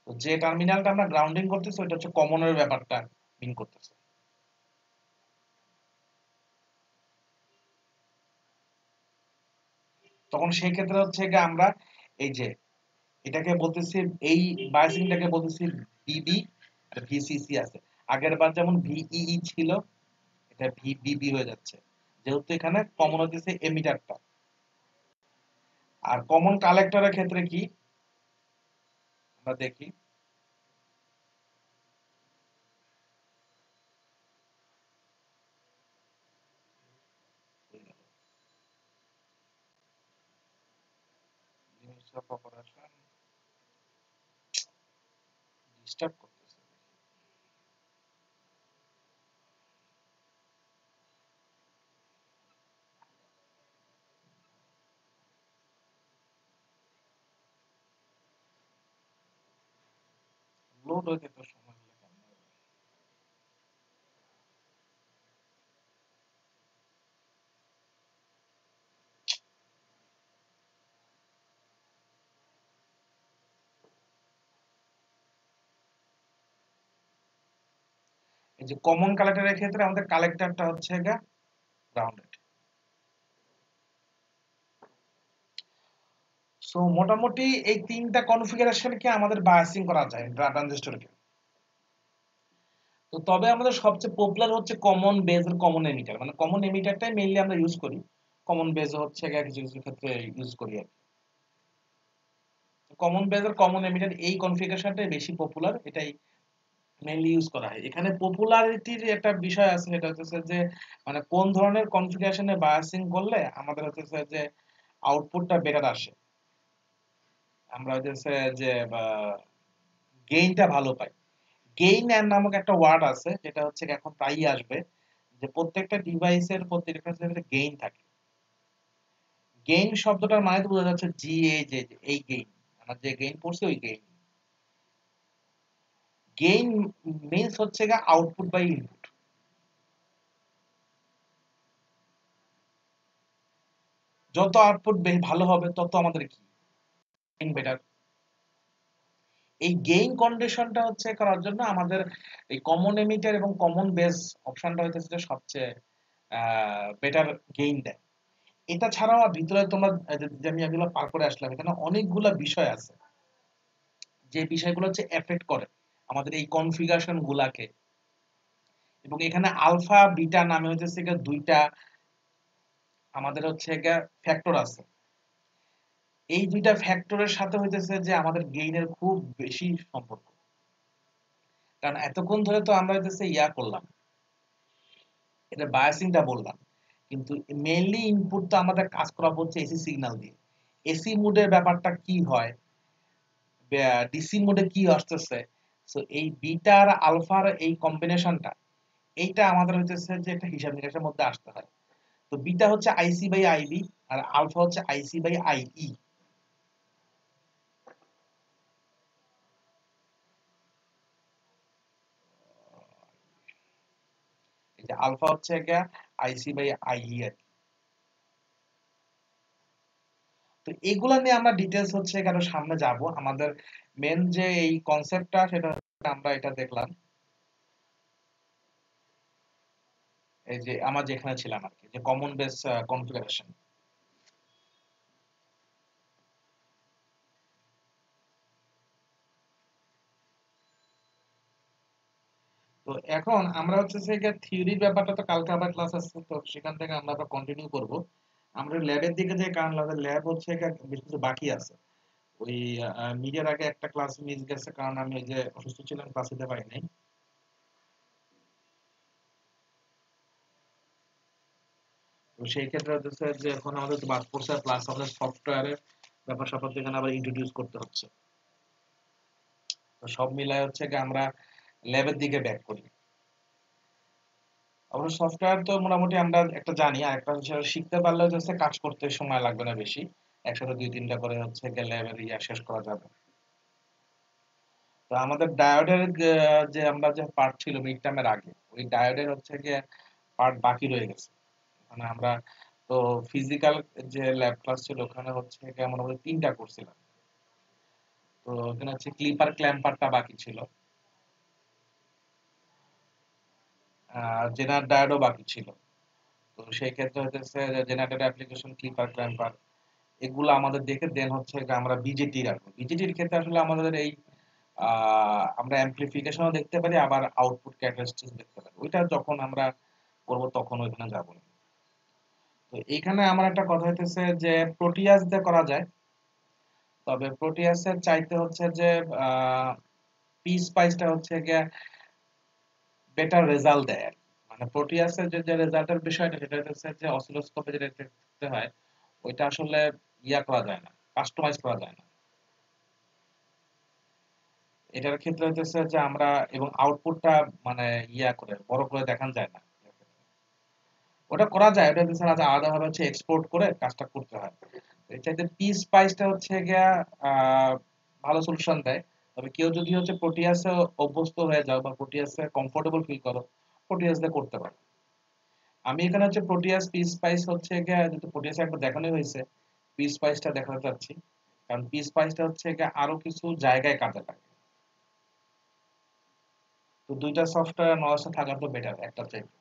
তো যে টার্মিনালটা আমরা গ্রাউন্ডিং করতেছি ওটা হচ্ছে কমনের ব্যাপারটা মিন করতেছে। তখন সেই ক্ষেত্রে হচ্ছে গিয়ে আমরা এই যে এটাকে বলতেছি, এই বায়াসিংটাকে বলতেছি বিবি আর ভিসিসি আছে। আগের বার যেমন ভিইই ছিল, এটা ভিবিবি হয়ে যাচ্ছে, যেহেতু এখানে কমন হতেছে এমিটারটা। আর কমন কালেক্টরের ক্ষেত্রে কি আমরা দেখি, ডিস্টার্ব করতেছে, লোড হইতে তো সময় লাগে। এই যে কমন কালেক্টরের ক্ষেত্রে আমাদের কালেক্টরটা হচ্ছে গা গ্রাউন্ডেড। সো মোটামুটি এই তিনটা কনফিগারেশনকে আমাদের বায়াসিং করা যায় ট্রানজিস্টরকে। তো তবে আমাদের সবচেয়ে পপুলার হচ্ছে কমন বেজ আর কমন এমিটার, মানে কমন এমিটারটাই মেইনলি আমরা ইউজ করি, কমন বেজ হচ্ছে গা কিছু কিছু ক্ষেত্রে ইউজ করি আর কমন বেজ আর কমন এমিটার এই কনফিগারেশনটাই বেশি পপুলার, এটাই মেইনলি ইউজ করা হয়। এখানে পপুলারিটির একটা বিষয় আছে, সেটা হচ্ছে যে মানে কোন ধরনের কনফিগারেশনে বায়াসিং করলে আমাদের হচ্ছে যে আউটপুটটা বেটার আসে, আমরা হচ্ছে যে গেইনটা ভালো পাই। গেইন এর নামক একটা ওয়ার্ড আছে, যেটা হচ্ছে এখন প্রায়ই আসবে, যে প্রত্যেকটা ডিভাইসের প্রত্যেকটা গেইন থাকে। গেইন শব্দটার মানে তো বোঝা যাচ্ছে জি এ যে এই গেইন, আমরা যে গেইন পড়ছি ওই গেইন। গেইন মিন্স হচ্ছে গা আউটপুট বাই ইনপুট। যত আউটপুট ভালো হবে তত আমাদের কি গেইন বেটার। এই গেইন কন্ডিশনটা হচ্ছে করার জন্য আমাদের এই কমন এমিটার এবং কমন বেস অপশনটা হচ্ছে সবচেয়ে বেটার গেইন দেয়। এটা ছাড়াও ভিতরে তোমরা যে আমি এগুলো পার করে আসলাম, এখানে অনেকগুলা বিষয় আছে যে বিষয়গুলো হচ্ছে এফেক্ট করে আমাদের এই কনফিগারেশন গুলাকে। এবং এখানে আলফা বিটা নামে হচ্ছে দুইটা আমাদের হচ্ছে ফ্যাক্টর আছে। এই দুইটা ফ্যাক্টরের সাথে হইতেছে যে আমাদের গেইনের খুব বেশি সম্পর্ক। কারণ এতক্ষণ ধরে তো আমরা হইতেছে ইয়া করলাম, এটা বায়াসিংটা বললাম, কিন্তু মেইনলি ইনপুট তো আমাদের কাজ করা হচ্ছে এসি সিগন্যাল দিয়ে। এসি মোডের ব্যাপারটা কি হয়, ডিসি মোডে কি আসতেছে, সো এই বিটা আর আলফার এই কম্বিনেশনটা, এইটা আমাদের হচ্ছে যে একটা হিসাব নিকাশের মধ্যে আসতে হয়। তো বিটা হচ্ছে আইসি বাই আইবি আর আলফা হচ্ছে আইসি বাই আইই। এই যে আলফা হচ্ছে গিয়া আইসি বাই আইই আর কি। তো এগুলা নিয়ে আমরা ডিটেলস হচ্ছে কেন সামনে যাব, আমাদের মেন যে এই কনসেপ্টটা সেটা আমরা এটা দেখলাম এই যে আমরা যেখানে ছিলাম আর কি, যে কমন বেস কনফিগারেশন। তো এখন আমরা হচ্ছে যে থিওরির ব্যাপারটা তো কালকে আবার ক্লাস আছে, তো সেখান থেকে আমরা আবার কন্টিনিউ করব। আমরা ল্যাবের দিকে যাই, কারণ ল্যাব হচ্ছে বেশ কিছু বাকি আছে। ওই মিডিয়ার আগে একটা ক্লাস মিস গেছে, কারণ আমি ওই যে অসুস্থ ছিলাম, ক্লাস দিতে পারি নাই। তো সেই ক্ষেত্রে হচ্ছে যে এখন আমাদের তো বাদ পড়ছে, প্লাস আমাদের সফটওয়্যারের ব্যাপার স্যাপার তো এখানে আবার ইন্ট্রোডিউস করতে হচ্ছে। তো সব মিলায় হচ্ছে আমরা ল্যাবের দিকে ব্যাক করি। অবশ্য সফটওয়্যার তো মোটামুটি আমরা একটা জানি, আর একটা হচ্ছে শিখতে পারলে হচ্ছে কাজ করতে সময় লাগবে না বেশি, একসাথে দুই তিনটা করে হচ্ছে ল্যাবের ইয়া শেষ করা যাবে। তো আমাদের ডায়োডের যে আমরা যে পার্ট ছিল মিড টার্মের আগে, ওই ডায়োডের হচ্ছে গিয়ে পার্ট বাকি রয়ে গেছে। মানে আমরা তো ফিজিক্যাল যে ল্যাব ক্লাস ছিল ওখানে হচ্ছে গিয়ে মোটামুটি তিনটা করছিলাম। তো ওখানে হচ্ছে ক্লিপার ক্ল্যাম্পারটা বাকি ছিল, জেনার ডায়োডও বাকি ছিল। তো সেই ক্ষেত্রে হচ্ছে জেনারেটর অ্যাপ্লিকেশন ক্লিপার ক্ল্যাম্পার, এগুলো আমাদের দেখে দেন হচ্ছে আমরা বিজেটি রাখবো। বিজেটির ক্ষেত্রে আসলে আমাদের এই আমরা অ্যামপ্লিফিকেশনও দেখতে পারি, আবার আউটপুট ক্যারেক্টারিস্টিক্স দেখতে পারি। ওইটা যখন আমরা করব তখন ওইখানে যাব না। তো এইখানে আমার একটা কথা হইতেছে যে প্রোটিয়াস দিয়ে করা যায়, তবে প্রোটিয়াসের চাইতে হচ্ছে যে পি স্পাইসটা হচ্ছে গিয়ে বেটার রেজাল্ট দেয় আর কি। মানে প্রোটিয়াসের যে রেজাল্টের বিষয়টা সেটা হচ্ছে যে অসিলোস্কোপে যেটা দেখতে হয় ওইটা আসলে ইয়া করা যায় না, কাস্টমাইজ করা যায় না। এটার ক্ষেত্রে হচ্ছে যে আমরা এবং আউটপুটটা মানে ইয়া করে বড় করে দেখানো যায় না। ওটা করা যায়, ওটা হচ্ছে আলাদাভাবে হচ্ছে এক্সপোর্ট করে কাজটা করতে হয়। এটাতে পি স্পাইসটা হচ্ছে গিয়া ভালো সলিউশন দেয়। তবে কেউ যদি হচ্ছে প্রোটিয়াসে অভ্যস্ত হয়ে যাও বা প্রোটিয়াসে কমফোর্টেবল ফিল করো, প্রোটিয়াস দিয়ে করতে পারো। আমি এখানে হচ্ছে প্রোটিয়াস পি স্পাইস হচ্ছে গিয়া, যেহেতু প্রোটিয়াস একবার দেখানোই হয়েছে, পি স্পাইসটা দেখাতে চাচ্ছি। কারণ পি স্পাইসটা হচ্ছে গিয়া আরো কিছু জায়গায় কাজে লাগে। তো দুইটা সফটওয়্যার নলেজটা থাকা তো বেটার একটা চাইতে।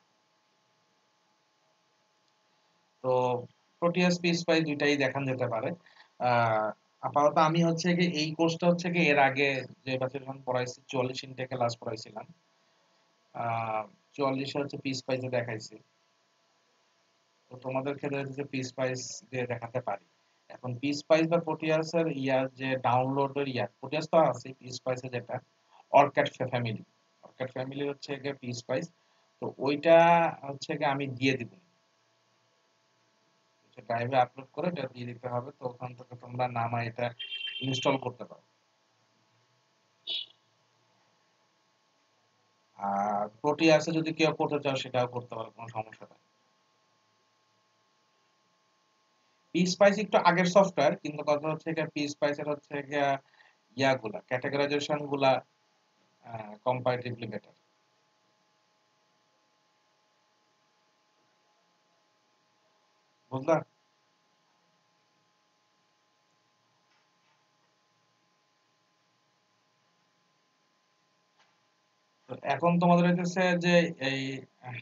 তো প্রোটিয়াস পি স্পাইস দুইটাই দেখান যেতে পারে। আহ আপাতত আমি হচ্ছে কি এই কোর্সটা হচ্ছে কি এর আগে যে ব্যাচে যখন পড়াইছি 44 ইনটেকে লাস্ট পড়াইছিলাম, 44 হচ্ছে পি স্পাইসে দেখাইছি। তো তোমাদের ক্ষেত্রে হচ্ছে পি স্পাইস দিয়ে দেখাতে পারি। এখন পি স্পাইস বা প্রোটিয়াসের ইয়ার যে ডাউনলোডের ইয়ার, প্রোটিয়াস তো আছে, পি স্পাইসে যেটা অর্কাড ফ্যামিলি, অর্কাড ফ্যামিলি হচ্ছে গিয়ে পি স্পাইস। তো ওইটা হচ্ছে গিয়ে আমি দিয়ে দিব, ড্রাইভে আপলোড করে এটা দিয়ে দিতে হবে। তো ওখান থেকে তোমরা নামায় এটা ইনস্টল করতে পারো। আর প্রোটিয়াসে যদি কেউ করতে চাও সেটাও করতে পারো, কোনো সমস্যা নেই। পি স্পাইস একটু আগের সফটওয়্যার, কিন্তু কথা হচ্ছে গিয়ে পি স্পাইসের হচ্ছে গিয়া ইয়াগুলা ক্যাটাগরাইজেশন গুলা কম্পারেটিভলি বেটার। বুঝলা? তো এখন তোমাদের হচ্ছে যে এই আহ,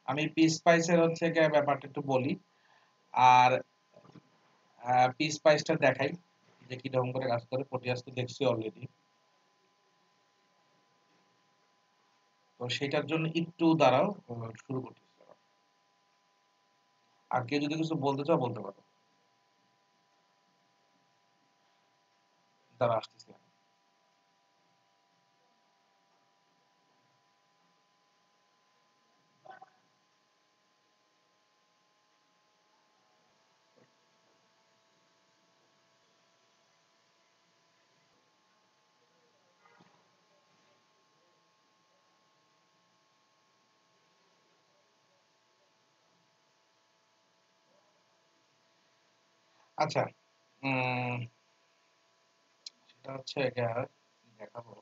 আমি পি স্পাইসের হচ্ছে গিয়ে ব্যাপারটা একটু বলি। আর পি স্পাইসটা দেখাই যে কি রকম করে কাজ করে। প্রোটিয়াস তো দেখছি অলরেডি। তো সেটার জন্য একটু দাঁড়াও, শুরু করতেছি। আর কেউ যদি কিছু বলতে চাও বলতে পারো। দাঁড়া আসতেছি। আচ্ছা, উম সেটা হচ্ছে এটা কি দেখাবো,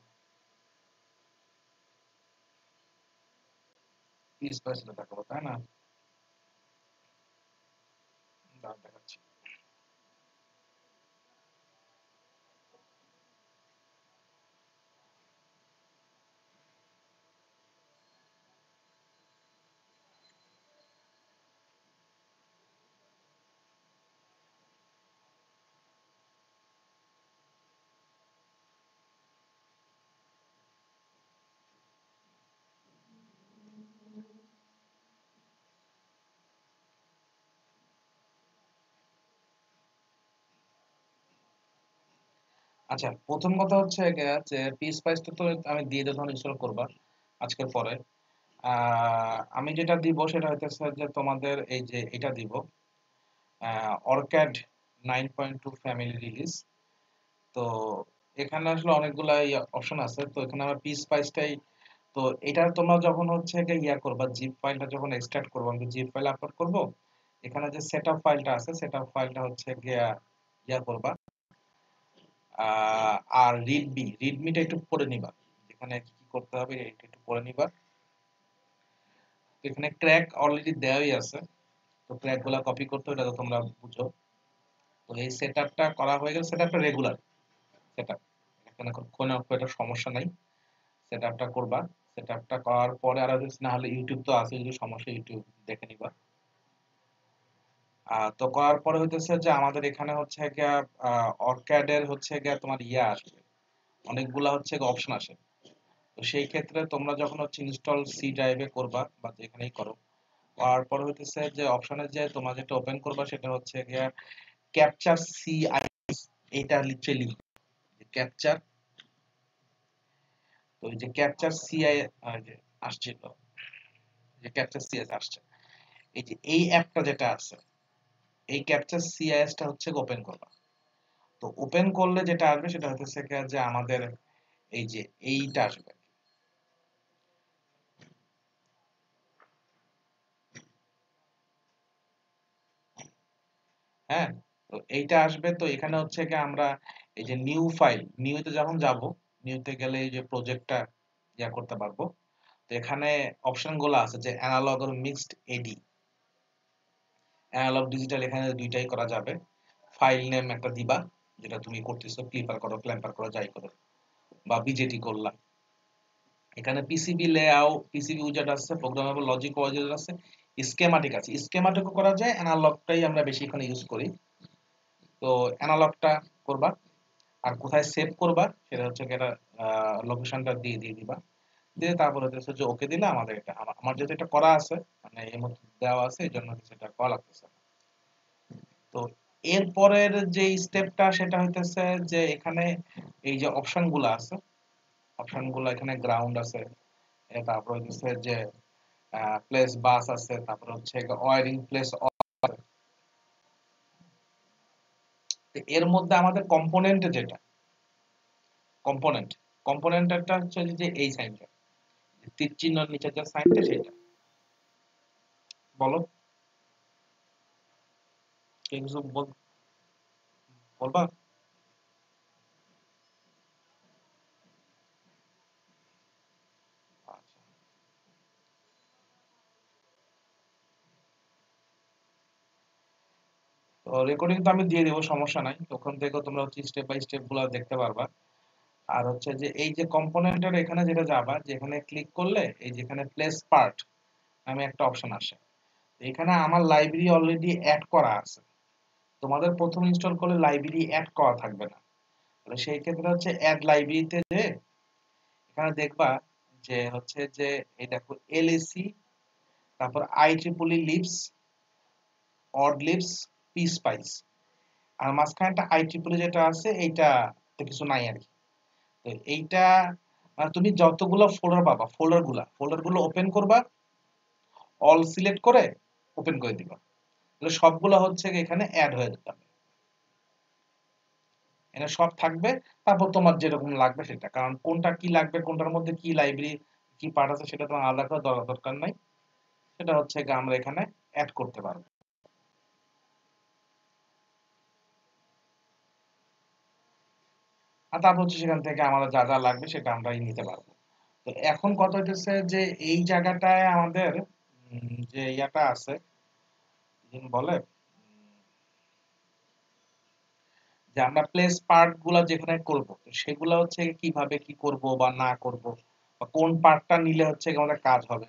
পি স্পাইসটা দেখাবো তাই না? দাঁড়া দেখাচ্ছি। আচ্ছা, প্রথম কথা হচ্ছে গিয়া যে পি স্পাইসটা তো আমি দিয়ে দেবো, যখন ইনস্টল করবা আজকের পরে। আমি যেটা দিব সেটা হইতেছে যে তোমাদের এই যে এটা দিব, অরক্যাড 9.2 ফ্যামিলি রিলিজ। তো এখানে আসলে অনেকগুলা অপশন আছে, তো এখানে আমার পি স্পাইসটাই। তো এটা তোমরা যখন হচ্ছে গিয়ে ইয়া করবা, জিপ ফাইলটা যখন এক্সট্রাক্ট করবো, আমি জিপ ফাইল আপলোড করব। এখানে যে সেটআপ ফাইলটা আছে, সেটআপ ফাইলটা হচ্ছে গিয়া ইয়া করবা। আর রিডমিটা একটু পড়ে নিবা, যেখানে কি কি করতে হবে এটা একটু পড়ে নিবা। তো এখানে ট্র্যাক অলরেডি দেওয়াই আছে, তো ট্র্যাক গুলা কপি করতে হবে, এটা তো তোমরা বুঝো। তো এই সেটআপটা করা হয়ে গেলে, সেটআপটা রেগুলার সেটআপ, এখানে কোনো একটা সমস্যা নাই। সেটআপটা করবা, সেটআপটা করার পরে আর না হলে ইউটিউব তো আছে, যদি সমস্যা ইউটিউব দেখে নিবা। তো করার পরে হইতেছে যে আমাদের এখানে হচ্ছে গিয়া অর্ক্যাডের হচ্ছে গিয়া তোমার ইয়া আসবে, অনেকগুলা হচ্ছে অপশন আসে। তো সেই ক্ষেত্রে তোমরা যখন হচ্ছে ইনস্টল সি ড্রাইভে করবা বা যেখানেই করো, করার পর হইতেছে যে অপশনে যে তোমরা যেটা ওপেন করবা সেটা হচ্ছে গিয়া ক্যাপচার সিআই, এটা লিটারেলি ক্যাপচার। তো এই যে ক্যাপচার সিআই যে আসছিল, যে ক্যাপচার সিএস আসছে, এই যে এই অ্যাপটা যেটা আছে, এই ক্যাপচার সিআইএস টা হচ্ছে ওপেন করবা। তো ওপেন করলে যেটা আসবে সেটা হচ্ছে যে আমাদের এই যে এইটা আসবে। হ্যাঁ, তো এইটা আসবে। তো এখানে হচ্ছে কি আমরা এই যে নিউ ফাইল, নিউতে যখন যাব, নিউতে গেলে এই যে প্রজেক্টটা ইয়া করতে পারবো। তো এখানে অপশন গুলো আছে যে অ্যানালগ আর মিক্সড এডি, অ্যানালগ ডিজিটাল এখানে দুইটাই করা যাবে। ফাইল নেম একটা দিবা, যেটা তুমি করতেছো, ক্লিপার করো, ক্ল্যাম্পার করো, যাই করো, বা বিজেটি করলা। এখানে পিসিবি লেআউট, পিসিবি উইজার্ড আছে, প্রোগ্রামেবল লজিক উইজার্ড আছে, স্কেমাটিক আছে। স্কেমাটিকও করা যায়, অ্যানালগটাই আমরা বেশি এখানে ইউজ করি। তো অ্যানালগটা করবা, আর কোথায় সেভ করবা সেটা হচ্ছে কি, এটা লোকেশনটা দিয়ে দিয়ে দিবা, দিয়ে তারপরে হচ্ছে যে ওকে দিলে আমাদের এটা, আমার যেহেতু এটা করা আছে, মানে এর মধ্যে দেওয়া আছে, এই জন্য সেটা করা লাগতেছে না। তো এরপরের যে স্টেপটা সেটা হইতেছে যে এখানে এই যে অপশন গুলো আছে, অপশন গুলো এখানে গ্রাউন্ড আছে, তারপর হচ্ছে যে প্লেস বাস আছে, তারপর হচ্ছে ওয়্যারিং প্লেস। এর মধ্যে আমাদের কম্পোনেন্ট যেটা, কম্পোনেন্ট কম্পোনেন্টটা হচ্ছে যে এই সাইনটা, তীর চিহ্নের নিচে যে সাইনটা, সেটা বলো, কেউ কিছু বলবা? আচ্ছা, তো রেকর্ডিং তো আমি দিয়ে দেবো, সমস্যা নাই, ওখান থেকে তোমরা হচ্ছে স্টেপ বাই স্টেপ গুলো দেখতে পারবা। আর হচ্ছে যে এই যে কম্পোনেন্টের এখানে যেটা যাবা, যেখানে ক্লিক করলে এই যেখানে প্লেস পার্ট নামে একটা অপশন আসে, এখানে আমার লাইব্রেরি অলরেডি অ্যাড করা আছে। তোমাদের প্রথম ইনস্টল করলে লাইব্রেরি অ্যাড করা থাকবে না, তাহলে সেই ক্ষেত্রে হচ্ছে অ্যাড লাইব্রেরিতে যে এখানে দেখবা যে হচ্ছে যে এই দেখো এলএসি, তারপর I triple E leaves, odd leaves, P spice, আর মাঝখানে একটা আই ট্রিপল যেটা আছে, এইটা তো কিছু নাই আর কি। তো এইটা তুমি যতগুলো ফোল্ডার পাবা, ফোল্ডার গুলো ওপেন করবা, অল সিলেক্ট করে ওপেন করে দিবা, তাহলে সবগুলো হচ্ছে এখানে অ্যাড হয়ে যাবে, এখানে সব থাকবে। তারপর তোমার যেরকম লাগবে সেটা, কারণ কোনটা কি লাগবে, কোনটার মধ্যে কি লাইব্রেরি কি পার্ট আছে, সেটা তোমার আলাদা করে দরকার নাই, সেটা হচ্ছে আমরা এখানে অ্যাড করতে পারবো। আর তারপর হচ্ছে সেখান থেকে আমাদের যা যা লাগবে সেটা আমরাই নিতে পারবো। তো এখন কথা হচ্ছে যে এই জায়গাটায় আমাদের যে ইয়াটা আছে, বলে যে আমরা প্লেস পার্ট গুলা যেখানে করব, তো সেগুলা হচ্ছে কিভাবে কি করব বা না করব, বা কোন পার্টটা নিলে হচ্ছে আমাদের কাজ হবে।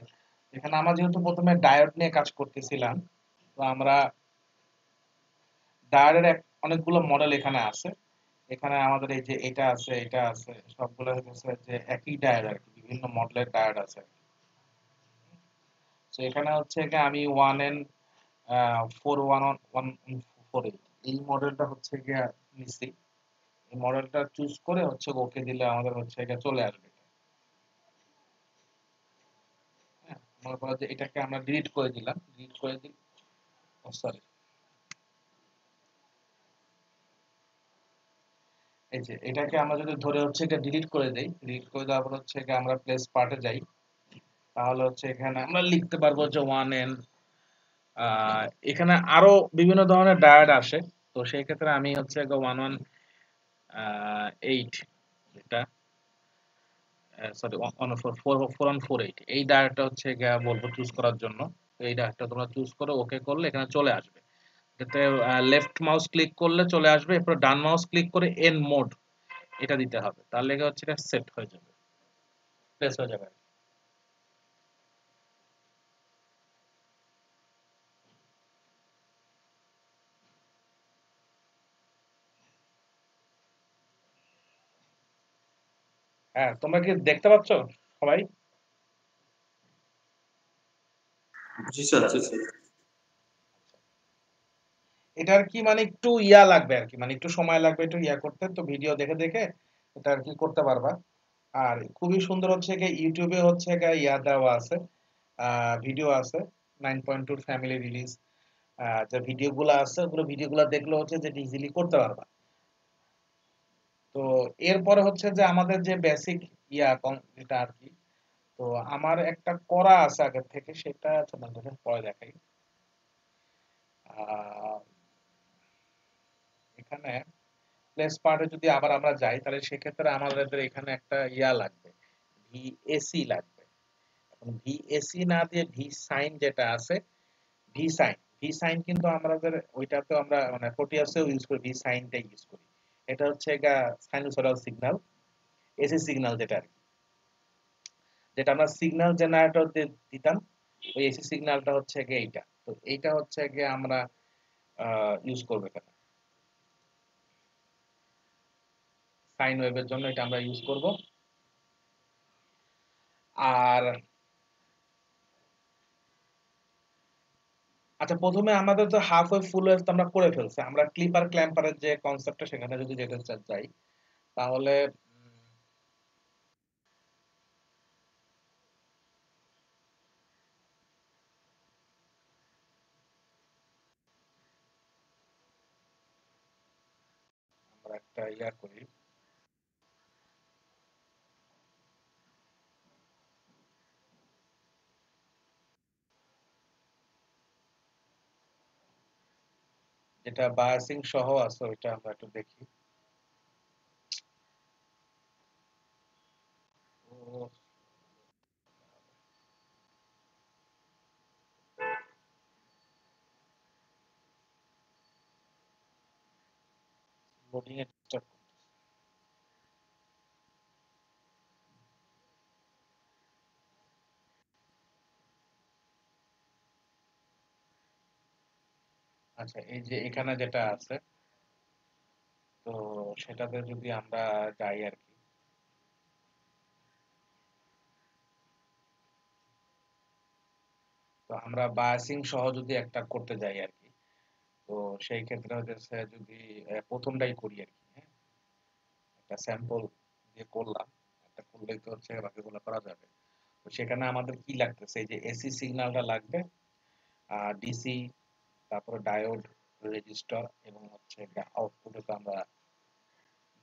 এখানে আমরা যেহেতু প্রথমে ডায়োড নিয়ে কাজ করতেছিলাম, তো আমরা ডায়োডের অনেকগুলো মডেল এখানে আছে। এখানে আমাদের এই যে এটা আছে, এটা আছে, সবগুলো হচ্ছে যে একই ডায়োড আর কি, বিভিন্ন মডেলের ডায়োড আছে। তো এখানে হচ্ছে আমি 1N 41148 এই মডেলটা হচ্ছে গিয়ে নিছি। এই মডেলটা চুজ করে হচ্ছে ওকে দিলে আমাদের হচ্ছে এটা চলে আসবে। হ্যাঁ, মনে করো যে এটাকে আমরা ডিলিট করে দিলাম, ডিলিট করে দিই, সরি, এই যে এটাকে আমরা যদি ধরে হচ্ছে এটা ডিলিট করে দেই, ডিলিট করে দেওয়ার পর হচ্ছে আমরা প্লেস পার্টে যাই, তাহলে হচ্ছে এখানে আমরা লিখতে পারবো যে 1N, এখানে আরো বিভিন্ন ধরনের ডায়োড আসে। তো সেই ক্ষেত্রে আমি হচ্ছে 118, এটা সরি 41448, এই ডায়োডটা হচ্ছে বলবো চুজ করার জন্য। তো এই ডায়োডটা তোমরা চুজ করে ওকে করলে এখানে চলে আসবে। এটাতে লেফট মাউস ক্লিক করলে চলে আসবে, এরপর ডান মাউস ক্লিক করে এন মোড এটা দিতে হবে, তাহলে হচ্ছে এটা সেট হয়ে যাবে, প্লেস হয়ে যাবে। হ্যাঁ, তোমরা কি দেখতে পাচ্ছ সবাই? জি স্যার, জি স্যার। এটার কি মানে একটু ইয়া লাগবে আর কি, মানে একটু সময় লাগবে একটু ইয়া করতে, তো ভিডিও দেখে দেখে এটা আর কি করতে পারবা। আর খুবই সুন্দর হচ্ছে গিয়ে ইউটিউবে হচ্ছে গিয়ে ইয়া দেওয়া আছে, ভিডিও আছে 9.2 ফ্যামিলি রিলিজ, যে ভিডিওগুলো আছে ওগুলো ভিডিওগুলো দেখলে হচ্ছে যে ইজিলি করতে পারবা। তো এরপরে হচ্ছে যে আমাদের যে বেসিক ইয়া যেটা আর কি, তো আমার একটা করা আছে আগের থেকে, সেটা তোমাদের পরে দেখাই। আহ, এখানে প্লেস পার্টে যদি আবার আমরা যাই তাহলে সেক্ষেত্রে আমাদের এখানে একটা ইয়া লাগবে, ভিএসি লাগবে। এখন ভিএসি না দিয়ে ভি সাইন যেটা আছে, ভি সাইন কিন্তু আমাদের ওইটাতেও আমরা মানে প্রোটিয়াসেও ইউজ করি, ভি সাইনটাই ইউজ করি। এটা হচ্ছে গা সাইনোসয়েডাল সিগন্যাল, এসি সিগন্যাল যেটা আর কি, যেটা আমরা সিগন্যাল জেনারেটর দিয়ে দিতাম, ওই এসি সিগন্যালটা হচ্ছে গিয়ে এইটা। তো এইটা হচ্ছে গিয়ে আমরা ইউজ করবো এখানে সাইন ওয়েভের জন্য, এটা আমরা ইউজ করব। আর আচ্ছা, প্রথমে আমাদের তো হাফ ওয়েভ ফুল ওয়েভ তো আমরা করে ফেলছি, আমরা ক্লিপার ক্ল্যাম্পারের যে কনসেপ্টটা সেখানে যদি যেতে চাই তাহলে আমরা একটা ইয়া করি, যেটা বায়াসিং সহ আছে ওইটা আমরা একটু দেখি। লোডিং এ ডিস্টার্ব। আচ্ছা, এই যে এখানে যেটা আছে, তো সেটাতে যদি আমরা যাই আর কি, তো আমরা বায়াসিং সহ যদি একটা করতে যাই আর কি, তো সেই ক্ষেত্রে হচ্ছে যদি প্রথমটাই করি আর কি, হ্যাঁ, একটা স্যাম্পল দিয়ে করলাম, একটা করলেই তো হচ্ছে বাকিগুলো করা যাবে। তো সেখানে আমাদের কি লাগতেছে, এই যে এসি সিগন্যালটা লাগবে, ডিসি, তারপরে ডায়োড, রেজিস্টার, এবং হচ্ছে আউটপুটে তো আমরা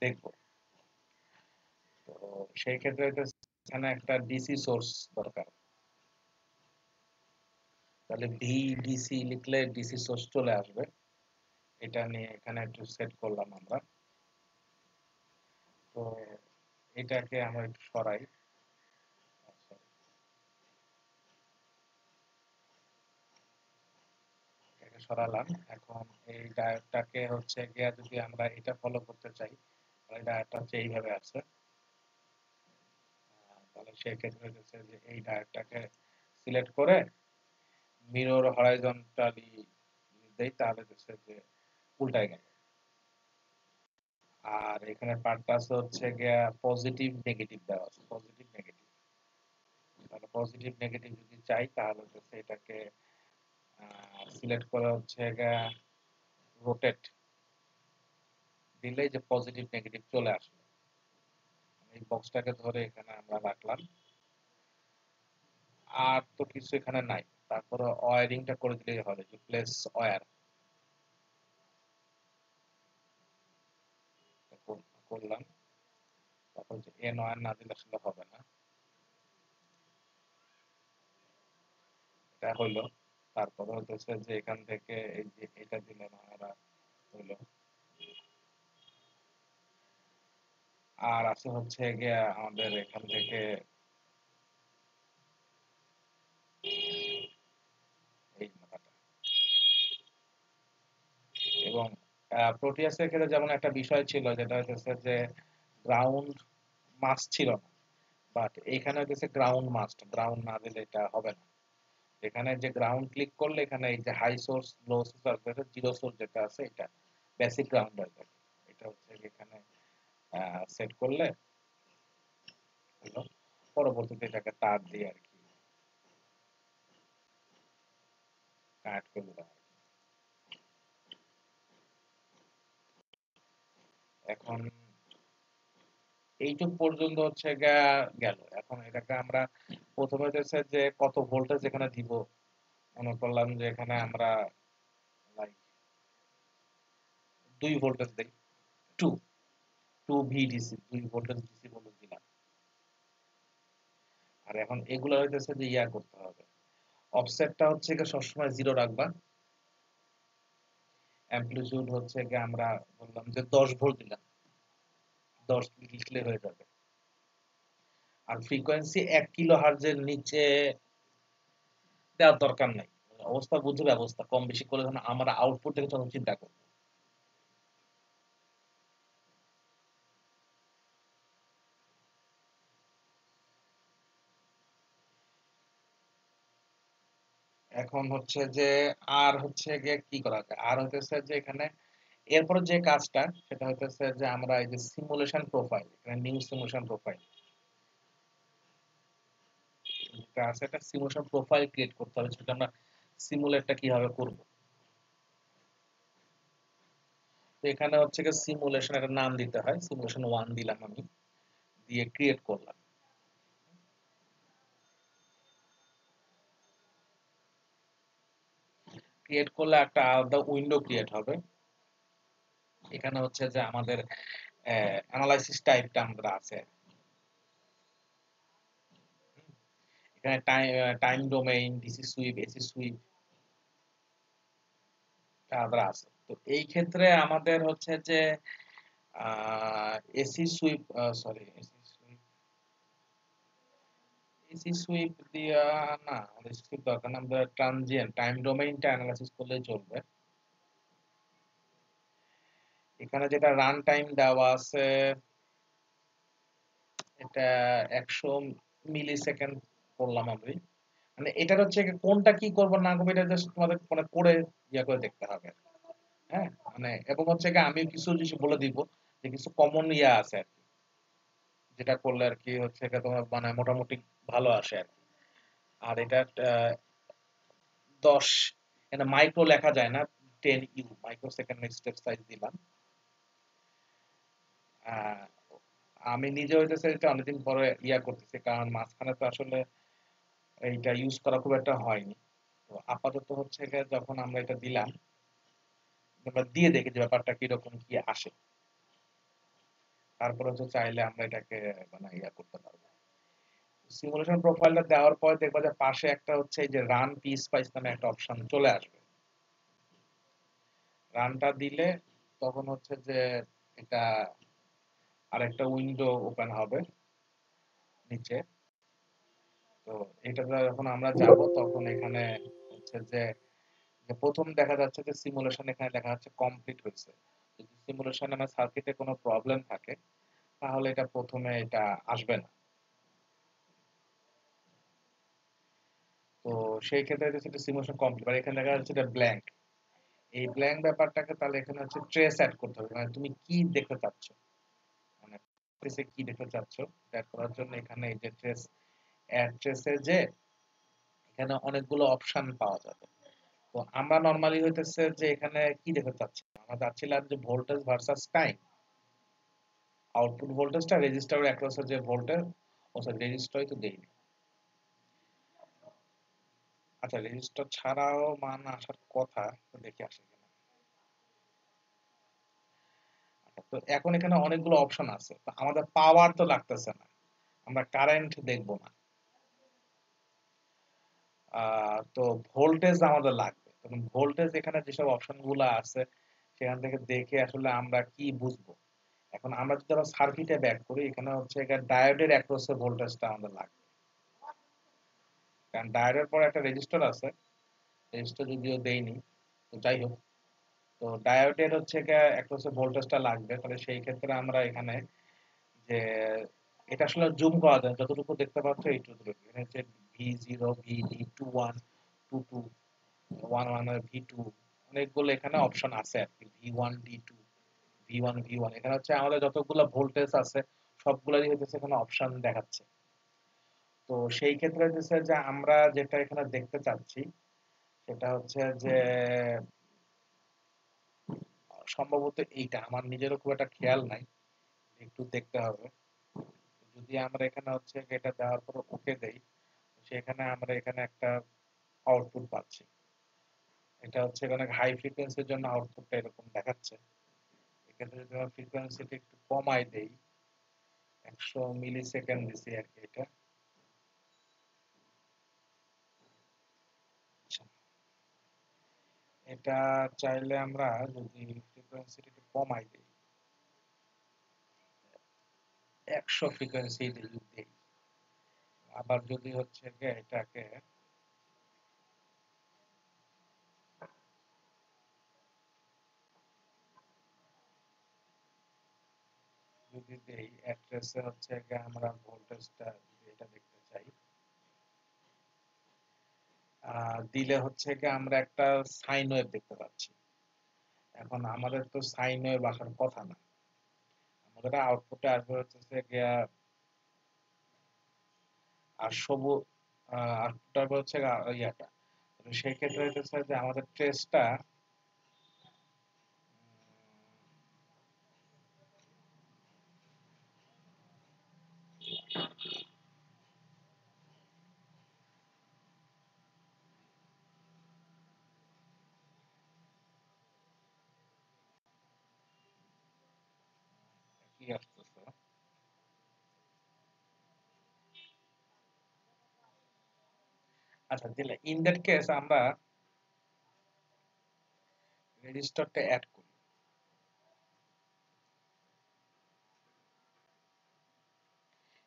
দেখব। তো সেই ক্ষেত্রে এখানে একটা ডিসি সোর্স দরকার, তাহলে ভিডিসি লিখলে ডিসি সোর্স চলে আসবে। এটা নিয়ে এখানে একটু সেট করলাম আমরা। তো এটাকে আমরা একটু সরাই। আচ্ছা, এটাকে সরালাম। এখন এই ডায়োডটাকে হচ্ছে গিয়া যদি আমরা এটা ফলো করতে চাই, তাহলে ডায়োডটা হচ্ছে এইভাবে আছে। তাহলে সেই ক্ষেত্রে হচ্ছে যে এই ডায়োডটাকে সিলেক্ট করে মিরর হরাইজন্টালি দেই, তাহলে হচ্ছে যে উল্টায় গেল। আর এখানে পার্টটা হচ্ছে গিয়া পজিটিভ নেগেটিভ দেওয়া আছে, পজিটিভ নেগেটিভ। তাহলে পজিটিভ নেগেটিভ যদি চাই তাহলে হচ্ছে এটাকে সিলেক্ট করে হচ্ছে গিয়া রোটেট দিলেই যে পজিটিভ নেগেটিভ চলে আসবে। এই বক্সটাকে ধরে এখানে আমরা রাখলাম। আর তো কিছু এখানে নাই, তারপরে ওয়্যারিংটা করে দিলেই হবে, যে প্লেস ওয়্যার করলাম। তারপর যে এন ওয়্যার না দিলে আসলে হবে না, এটা হইলো। তারপরে হচ্ছে যে এখান থেকে এই যে এটা দিলাম আমরা, হইলো। আর আছে হচ্ছে গিয়া আমাদের এখান থেকে এই মাথাটা, এবং প্রোটিয়াসের ক্ষেত্রে যেমন একটা বিষয় ছিল যেটা হচ্ছে যে গ্রাউন্ড মাস্ট ছিল না, বাট এখানে হচ্ছে গ্রাউন্ড মাস্ট, গ্রাউন্ড না দিলে এটা হবে না। এখানে যে গ্রাউন্ড ক্লিক করলে এখানে এই যে হাই সোর্স, লো সোর্স আর জিরো সোর্স যেটা আছে এটা বেসিক গ্রাউন্ড হয়ে যাবে। এটা হচ্ছে এখানে সেট করলে হলো। পরবর্তীতে এটাকে তার দিয়ে আর কি কানেক্ট করে দিলাম। এখন এইটুক পর্যন্ত হচ্ছে গেল। এখন এটাকে আমরা প্রথমে হচ্ছে যে কত ভোল্টেজ এখানে দিব, মনে করলাম যে এখানে আমরা লাইক 2 ভোল্টেজ দেই, 2 2 ভিডিসি, 2 ভোল্টেজ ডিসি ভোল্টেজ দিলাম। আর এখন এগুলো হইতেছে যে ইয়া করতে হবে, অফসেটটা হচ্ছে কি সবসময় 0 রাখবা। অ্যামপ্লিটিউড হচ্ছে কি আমরা বললাম যে 10 ভোল্ট দিলাম, 10 লিখলে হয়ে যাবে। আর ফ্রিকোয়েন্সি 1 কিলোহার্টজ এর নিচে দেওয়ার দরকার নাই। অবস্থা বুঝে ব্যবস্থা, কম বেশি করলে যখন আমরা আউটপুট থেকে তখন চিন্তা করব। এখন হচ্ছে যে আর হচ্ছে গিয়ে কি করা যায়, আর হইতেছে যে এখানে এরপরে যে কাজটা সেটা হইতেছে যে আমরা এই যে সিমুলেশন প্রোফাইল, এখানে নিউ সিমুলেশন প্রোফাইল যেটা আছে, একটা সিমুলেশন প্রোফাইল ক্রিয়েট করতে হবে, সেটা আমরা সিমুলেটটা কিভাবে করব। তো এখানে হচ্ছে গিয়ে সিমুলেশন একটা নাম দিতে হয়, সিমুলেশন 1 দিলাম আমি, দিয়ে ক্রিয়েট করলাম। ক্রিয়েট করলে একটা আলাদা উইন্ডো ক্রিয়েট হবে। এখানে হচ্ছে যে আমাদের অ্যানালাইসিস টাইপটা আমাদের আছে, এখানে time domain, DC sweep, AC sweep আলাদা আছে। তো এই ক্ষেত্রে আমাদের হচ্ছে যে AC sweep, sorry AC sweep দিয়া না, আমাদের এসি সুইপ দরকার না, আমরা ট্রানজিয়েন্ট টাইম ডোমেইনটা অ্যানালাইসিস করলেই চলবে। এখানে যেটা রান টাইম দেওয়া আছে এটা 100 মিলি সেকেন্ড করলাম আমি। মানে এটার হচ্ছে কোনটা কি করবো না করবো এটা জাস্ট তোমাদের মানে করে ইয়া করে দেখতে হবে। হ্যাঁ, মানে এবং হচ্ছে আমি কিছু জিনিস বলে দিব যে কিছু কমন ইয়া আছে আর কি, যেটা করলে আর কি হচ্ছে তোমার মানে মোটামুটি ভালো আসে আর কি। আর এটা 10, এটা মাইক্রো লেখা যায় না, 10 ইউ মাইক্রো সেকেন্ড স্টেপ সাইজ দিলাম। আহ, আমি নিজে হইতেছে এটা অনেকদিন পরে ইয়া করতেছি, কারণ মাঝখানে তো আসলে এইটা ইউজ করা খুব একটা হয়নি। তো আপাতত হচ্ছে যখন আমরা এটা দিলাম, আমরা দিয়ে দেখি যে ব্যাপারটা কিরকম কি আসে, তারপরে হচ্ছে চাইলে আমরা এটাকে মানে ইয়া করতে পারবো। সিমুলেশন প্রোফাইলটা দেওয়ার পর দেখবা যে পাশে একটা হচ্ছে এই যে রান পি স্পাইস নামে একটা অপশন চলে আসবে। রানটা দিলে তখন হচ্ছে যে এটা আরেকটা উইন্ডো ওপেন হবে নিচে। তো এটাতে যখন আমরা যাব তখন এখানে হচ্ছে যে যে প্রথম দেখা যাচ্ছে যে সিমুলেশন এখানে দেখা যাচ্ছে কমপ্লিট হয়েছে। যদি সিমুলেশনে আমার সার্কিটে কোনো প্রবলেম থাকে তাহলে এটা প্রথমে এটা আসবে না। তো সেই ক্ষেত্রে হচ্ছে সিমুলেশন কমপ্লিট, আর এখানে দেখা যাচ্ছে এটা ব্ল্যাঙ্ক। এই ব্ল্যাঙ্ক ব্যাপারটাকে তাহলে এখানে হচ্ছে ট্রেস অ্যাড করতে হবে, মানে তুমি কি দেখতে চাচ্ছ, মানে ট্রেসে কি দেখতে চাচ্ছ অ্যাড করার জন্য এখানে এই যে ট্রেস অ্যাড ট্রেসে যে এখানে অনেকগুলো অপশন পাওয়া যাবে। তো আমরা নরমালি হইতেছে যে এখানে কি দেখতে চাচ্ছি, আমরা চাচ্ছিলাম যে ভোল্টেজ ভার্সাস টাইম, আউটপুট ভোল্টেজটা রেজিস্টারের অ্যাক্রসে যে ভোল্টেজ, ও সরি রেজিস্টারই তো দেইনি। আচ্ছা রেজিস্টার ছাড়াও মান আসার কথা, তো দেখি আসে কিনা। আচ্ছা, তো এখন এখানে অনেকগুলো অপশন আছে, তো আমাদের পাওয়ার তো লাগতেছে না, আমরা কারেন্ট দেখবো না, তো ভোল্টেজ আমাদের লাগবে। তখন ভোল্টেজ এখানে যেসব অপশন গুলো আছে সেখান থেকে দেখে আসলে আমরা কি বুঝবো। এখন আমরা যদি আবার সার্কিটে ব্যাক করি, এখানে হচ্ছে ডায়োডের অ্যাক্রসে ভোল্টেজটা আমাদের লাগবে, কারণ ডায়োডের পর একটা রেজিস্টার আছে, রেজিস্টার যদিও দেইনি, তো যাই হোক। তো ডায়োডের হচ্ছে অ্যাক্রসে ভোল্টেজটা লাগবে, তাহলে সেই ক্ষেত্রে আমরা এখানে যে এটা আসলে জুম করা যায়, যতটুকু দেখতে পাচ্ছ এইটুকু, এখানে হচ্ছে V0, VD21, 22, 11 আর V2, অনেকগুলো এখানে অপশন আছে আর কি, V1, D2, V1, V1, এখানে হচ্ছে আমাদের যতগুলো ভোল্টেজ আছে সবগুলোরই হচ্ছে এখানে অপশন দেখাচ্ছে। তো সেই ক্ষেত্রে হচ্ছে যে আমরা যেটা এখানে দেখতে চাচ্ছি সেটা হচ্ছে যে সম্ভবত এইটা, আমার নিজেরও খুব একটা খেয়াল নাই, একটু দেখতে হবে। যদি আমরা এখানে হচ্ছে এটা দেওয়ার পর ওকে দেই, সেখানে আমরা এখানে একটা আউটপুট পাচ্ছি। এটা হচ্ছে অনেক হাই ফ্রিকোয়েন্সির জন্য আউটপুটটা এরকম দেখাচ্ছে। এক্ষেত্রে যদি আমরা ফ্রিকোয়েন্সিটা একটু কমাই দেই, 100 মিলি সেকেন্ড দিছি আর কি এটা। আচ্ছা, এটা চাইলে আমরা যদি ফ্রিকোয়েন্সিটা একটু কমাই দিই, 100 ফ্রিকোয়েন্সি দিই, আবার যদি হচ্ছে গিয়ে এটাকে যদি দেই অ্যাড্রেসে হচ্ছে গিয়ে আমরা ভোল্টেজটা যদি এটা দেখতে চাই, দিলে হচ্ছে গিয়ে আমরা একটা সাইন ওয়েভ দেখতে পাচ্ছি। এখন আমাদের তো সাইন ওয়েভ আসার কথা না, আমাদের আউটপুটে আসবে হচ্ছে গিয়া আর সবুজ, আউটপুটটা হচ্ছে ইয়াটা। তো সেই ক্ষেত্রে হচ্ছে যে আমাদের ট্রেসটা কি আসতেছে। আচ্ছা, দিলে ইন দ্যাট কেস আমরা রেজিস্টারটা অ্যাড করি।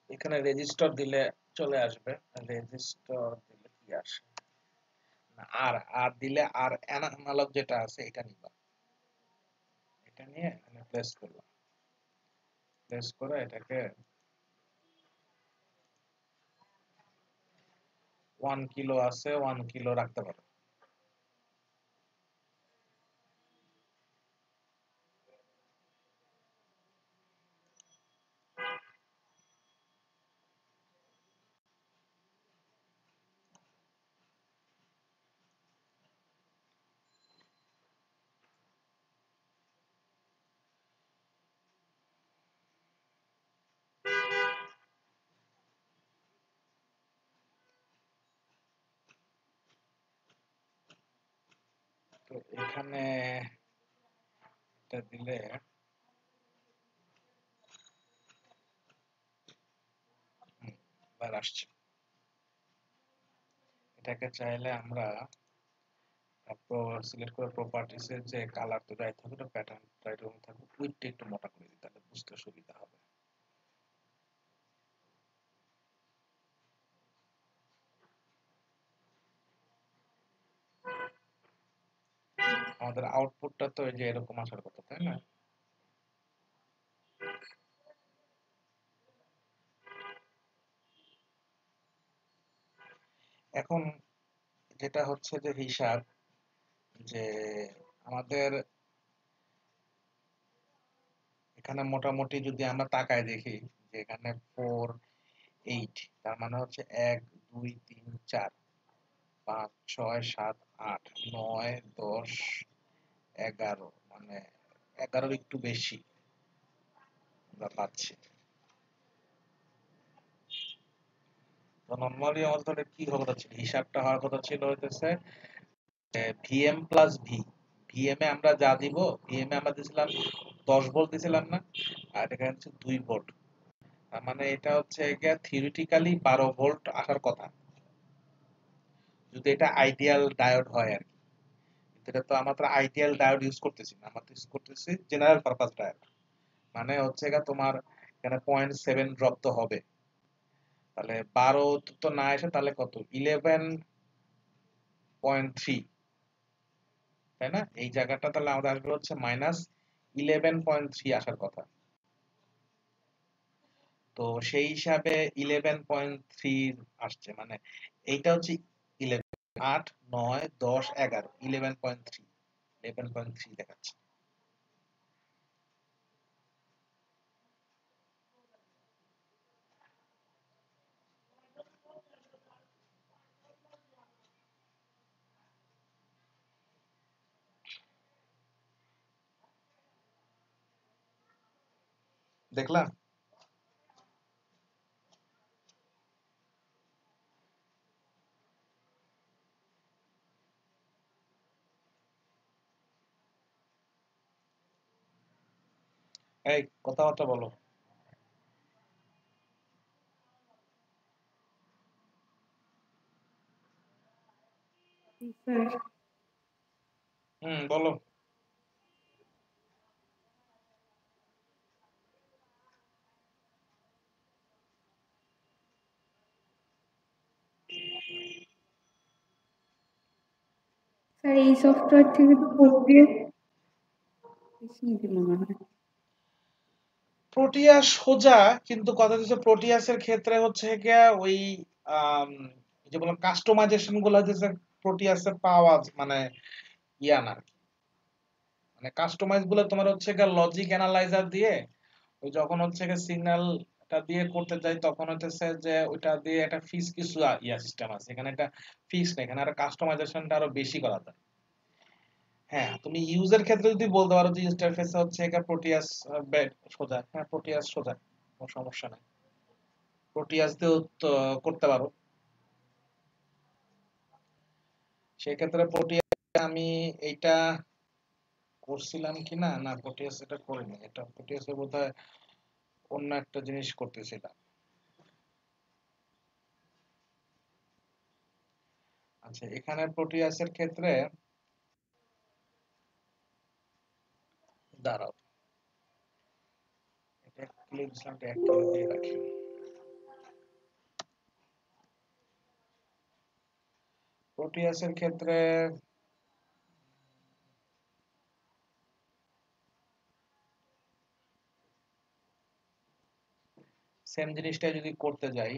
এখানে রেজিস্টার দিলে চলে আসবে। রেজিস্টার দিলে কি আসে না, আর আর দিলে আর অ্যানালগ যেটা আছে এটা নিবা, এটা নিয়ে এখানে প্লেস করলাম, প্লেস করে এটাকে 1 কিলো আছে, 1 কিলো রাখতে পারো। তো এখানে এটা দিলে বার আসছে। এটাকে চাইলে আমরা সিলেক্ট করে প্রপার্টিস এর যে কালার তো রাইট থাকুক, প্যাটার্ন রাইট থাকুক, উইডথটা একটু মোটা করে দিই, তাহলে বুঝতে সুবিধা হবে। আমাদের আউটপুটটা তো এই যে এরকম আসার কথা, তাই না? এখন যেটা হচ্ছে যে হিসাব, যে আমাদের এখানে মোটামুটি যদি আমরা তাকায় দেখি যে এখানে 4 8, তার মানে হচ্ছে 1 2 3 4 5 6 7 8 9 10 11, মানে 11 একটু বেশি আমরা পাচ্ছি। তো নরমালি আমাদের তাহলে কি হওয়ার কথা ছিল, হিসাবটা হওয়ার কথা ছিল হইতেছে ভিএম প্লাস ভি। ভিএম এ আমরা যা দিব, ভিএম এ আমরা দিছিলাম 10 ভোল্ট দিছিলাম না, আর এখানে হচ্ছে 2 ভোল্ট। তার মানে এটা হচ্ছে গিয়া থিওরিটিক্যালি 12 ভোল্ট আসার কথা, যদি এটা আইডিয়াল ডায়োড হয় আর কি। কিন্তু এটা তো আমরা তো আইডিয়াল ডায়োড ইউজ করতেছি না, আমরা তো ইউজ করতেছি জেনারেল পারপাস ডায়োড। মানে হচ্ছে গিয়া তোমার এখানে 0.7 ড্রপ তো হবে। তাহলে 12 তো না এসে তাহলে কত, 11.3, তাই না? এই জায়গাটা তাহলে আমাদের আসবে হচ্ছে -11.3 আসার কথা। তো সেই হিসাবে 11.3 আসছে, মানে এইটা হচ্ছে 11, 8 9 10 11, 11.3, 11.3 দেখাচ্ছে। দেখলা? এই কথাবার্তা বলো। স্যার বলো। স্যার এই সফটওয়্যার থেকে তো প্রোটিয়াস বেশি ইজি মনে হয়। প্রোটিয়াস সোজা, কিন্তু কথা হচ্ছে প্রোটিয়াসের ক্ষেত্রে হচ্ছে গিয়া ওই আম, যে বললাম কাস্টমাইজেশন গুলো হচ্ছে প্রোটিয়াসে পাওয়া মানে ইয়া না, মানে কাস্টমাইজ গুলো তোমার হচ্ছে গিয়া লজিক অ্যানালাইজার দিয়ে ওই যখন হচ্ছে গিয়ে সিগন্যালটা দিয়ে করতে যাই তখন হচ্ছে যে ওইটা দিয়ে একটা ফিক্স কিছু ইয়া সিস্টেম আছে, এখানে একটা ফিক্স না, এখানে আর কাস্টমাইজেশনটা আরো বেশি করা যায়। হ্যাঁ, তুমি ইউজের ক্ষেত্রে যদি বলতে পারো যে ইন্টারফেস হচ্ছে এটা প্রোটিয়াস সোজা, হ্যাঁ প্রোটিয়াস সোজা, কোনো সমস্যা নাই, প্রোটিয়াস দিয়েও তো করতে পারো। সেক্ষেত্রে প্রোটিয়াস আমি এইটা করছিলাম কি না, না প্রোটিয়াস এটা করিনি, এটা প্রোটিয়াসে বোধহয় অন্য একটা জিনিস করতেছিলাম। আচ্ছা, এখানে প্রোটিয়াসের ক্ষেত্রে দাঁড়াও, এটা ক্লিক দিলাম, এটা এক ক্লিক দিয়ে রাখি। প্রোটিয়াসের ক্ষেত্রে সেম জিনিসটাই যদি করতে যাই,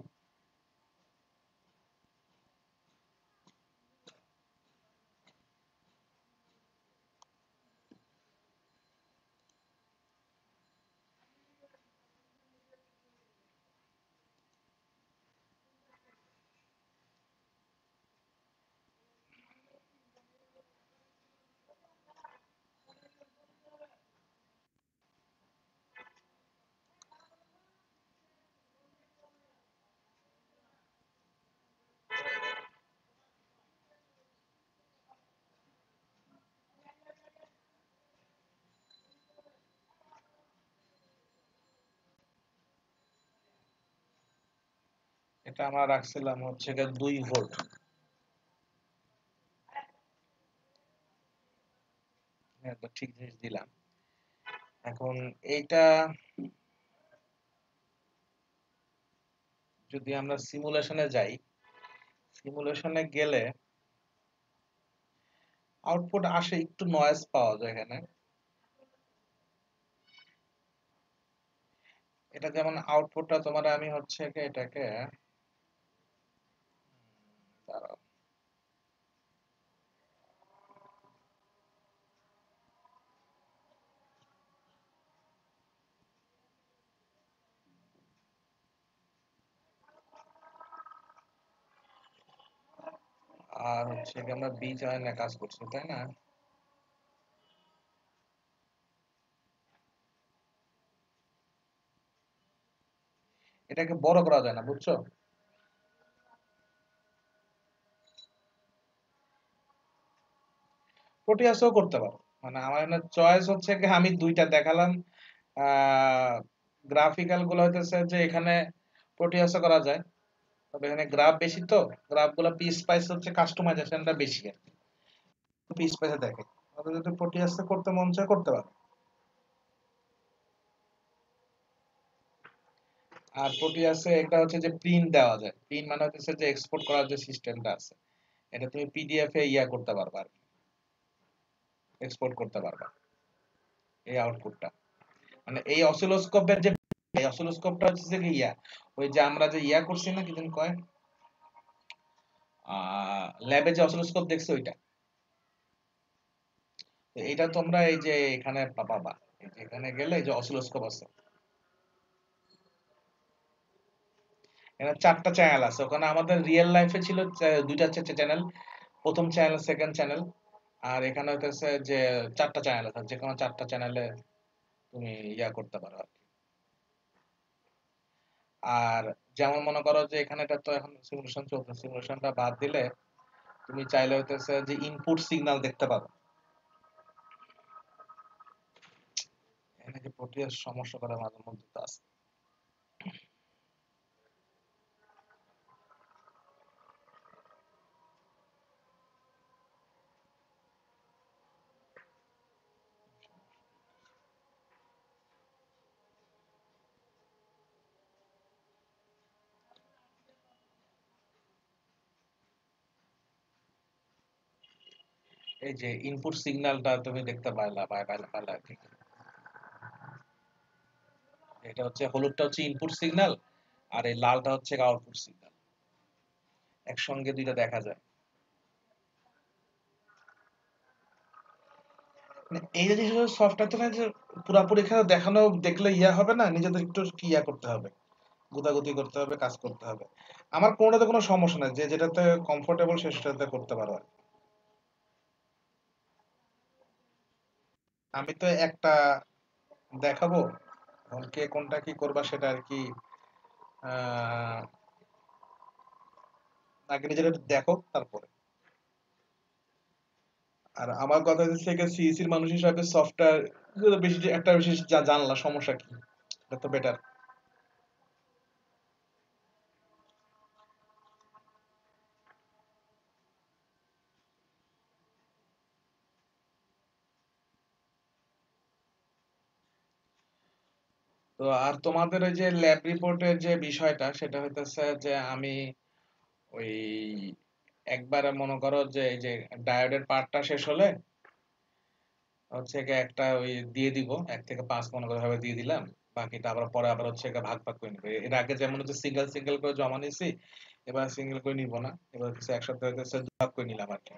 এটা আমরা রাখছিলাম হচ্ছে গিয়ে 2 ভোল্ট। হ্যাঁ, তো ঠিক জিনিস দিলাম। এখন এইটা যদি আমরা সিমুলেশনে যাই, সিমুলেশনে গেলে আউটপুট আসে, একটু নয়েজ পাওয়া যায় এখানে। এটা যেমন আউটপুটটা তোমার আমি হচ্ছে গিয়ে এটাকে দাঁড়াও, আর হচ্ছে গিয়ে আমরা বি চ্যানেলে কাজ করছি তাই না? এটাকে বড় করা যায় না, বুঝছো? প্রোটিয়াসও করতে পারো, মানে আমার এখানে চয়েস হচ্ছে কি আমি দুইটা দেখালাম। গ্রাফিক্যাল গুলো হইতেছে যে এখানে প্রোটিয়াসও করা যায়, তবে এখানে গ্রাফ বেশি, তো গ্রাফ গুলো পি স্পাইস হচ্ছে কাস্টমাইজেশনটা বেশি আর পি স্পাইসে দেখে। তবে যদি প্রোটিয়াসে করতে মন চায় করতে পারো। আর প্রোটিয়াসে এটা হচ্ছে যে প্রিন্ট দেওয়া যায়, প্রিন্ট মানে হচ্ছে যে এক্সপোর্ট করার যে সিস্টেমটা আছে, এটা তুমি পিডিএফ এ ইয়া করতে পারবা আর এক্সপোর্ট করতে পারবা এই আউটপুটটা। মানে এই অসিলোস্কোপের যে এই অসিলোস্কোপটা হচ্ছে যে ইয়া, ওই যে আমরা যে ইয়া করছি না, কি যেন কয়, ল্যাবে যে অসিলোস্কোপ দেখছো ওইটা, তো এটা তোমরা এই যে এখানে পাবা, এই যে এখানে গেলে এই যে অসিলোস্কোপ আছে, এখানে 4টা চ্যানেল আছে। ওখানে আমাদের রিয়েল লাইফে ছিল দুইটা চ্যানেল, প্রথম চ্যানেল সেকেন্ড চ্যানেল, আর এখানে হচ্ছে যে 4টা চ্যানেল আছে, যে কোনো 4টা চ্যানেলে তুমি ইয়া করতে পারো আর কি। আর যেমন মনে করো যে এখানে এটা তো এখন সিমুলেশন চলছে, সিমুলেশনটা বাদ দিলে তুমি চাইলে হইতেছে যে ইনপুট সিগন্যাল দেখতে পারো। এখানে যে প্রক্রিয়ার সমস্যা করে মাঝে মধ্যে তো আছে। এই যে ইনপুট সিগন্যালটা তুমি দেখতে পাইলা আর কি। এটা হচ্ছে হলুদটা হচ্ছে ইনপুট সিগন্যাল, আর এই লালটা হচ্ছে আউটপুট সিগন্যাল, একসঙ্গে দুইটা দেখা যায়। মানে এই যে সফটওয়্যার তো না যে পুরাপুরি এখানে দেখানো দেখলে ইয়া হবে না, নিজেদের একটু কি ইয়া করতে হবে, গুতাগুতি করতে হবে, কাজ করতে হবে। আমার কোনোটাতে কোনো সমস্যা নাই, যে যেটাতে কমফোর্টেবল সে সেটাতে করতে পারো আর কি। আমি তো একটা দেখাবো, এখন কে কোনটা কি করবা সেটা আর কি আহ আগে নিজেরা দেখো তারপরে। আর আমার কথা হচ্ছে সিএসির মানুষ হিসাবে সফটওয়্যার বেশি একটা বেশি জানলা সমস্যা কি, এটা তো বেটার। তো আর তোমাদের ওই যে ল্যাব রিপোর্টের যে বিষয়টা সেটা হইতেছে যে আমি ওই একবারে মনে করো যে এই যে ডায়োডের পার্টটা শেষ হলে হচ্ছে গিয়ে একটা ওই দিয়ে দিব, 1 থেকে 5 মনে করে ভাবে দিয়ে দিলাম, বাকিটা আবার পরে আবার হচ্ছে গিয়ে ভাগ ভাগ করে নিবো। এর আগে যেমন হচ্ছে সিঙ্গেল সিঙ্গেল করে জমা নিছি, এবার সিঙ্গেল করে নিব না, এবার হচ্ছে একসাথে হইতেছে ভাগ করে নিলাম আর কি।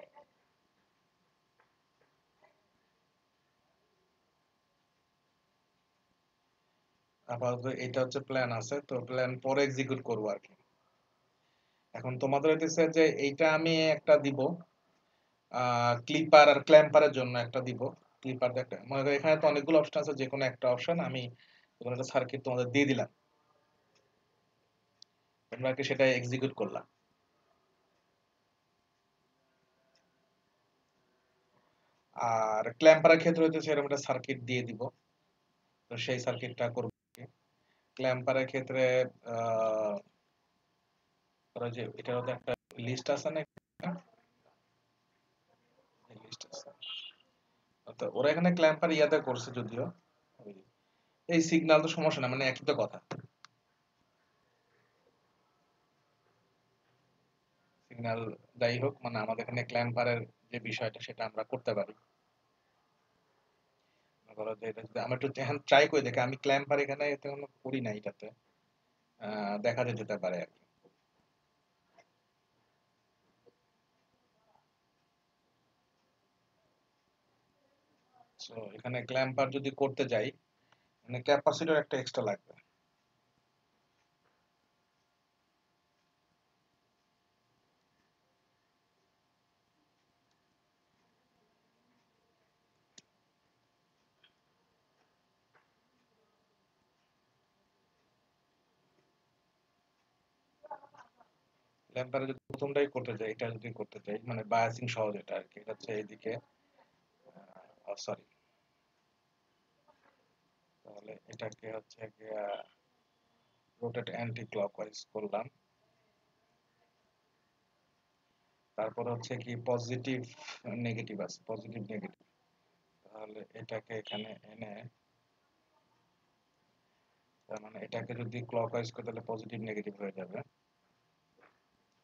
আপাতত এটা হচ্ছে প্ল্যান আছে, তো প্ল্যান পরে এক্সিকিউট করবো আর কি। এখন তোমাদের হইতেছে যে এইটা আমি একটা দিব, ক্লিপার আর ক্ল্যাম্পারের জন্য একটা দিব। ক্লিপার একটা মনে করো এখানে তো অনেকগুলো অপশন আছে, যে কোনো একটা অপশন আমি কোনো একটা সার্কিট তোমাদের দিয়ে দিলাম, তোমরা কি সেটা এক্সিকিউট করলাম। আর ক্ল্যাম্পারের ক্ষেত্রে হইতেছে এরকম একটা সার্কিট দিয়ে দিব, তো সেই সার্কিটটা করব। ক্ল্যাম্পারের ক্ষেত্রে আহ ধরো যে এটারও তো একটা লিস্ট আছে না, লিস্ট আছে। তো ওরা এখানে ক্ল্যাম্পার ইয়াতে করছে যদিও, এই সিগন্যাল তো সমস্যা না, মানে একই তো কথা। সিগন্যাল যাই হোক, মানে আমাদের এখানে ক্ল্যাম্পারের যে বিষয়টা সেটা আমরা করতে পারি। মনে করো যে এটা যদি আমরা একটু এখন ট্রাই করে দেখি, আমি ক্ল্যাম্পার এখানে এতে কোনো করি না, এটাতে দেখা যেতে পারে আর কি। সো এখানে ক্ল্যাম্পার যদি করতে যাই, মানে ক্যাপাসিটর একটা এক্সট্রা লাগবে। ক্ল্যাম্পারে যদি প্রথমটাই করতে যাই, এটা যদি করতে চাই মানে বায়াসিং সহ যেটা আর কি, এটা হচ্ছে এইদিকে, সরি, তাহলে এটাকে হচ্ছে রোটেট অ্যান্টি ক্লকওয়াইজ করলাম। তারপর হচ্ছে কি পজিটিভ নেগেটিভ আছে, পজিটিভ নেগেটিভ, তাহলে এটাকে এখানে এনে, তার মানে এটাকে যদি ক্লকওয়াইজ করে তাহলে পজিটিভ নেগেটিভ হয়ে যাবে,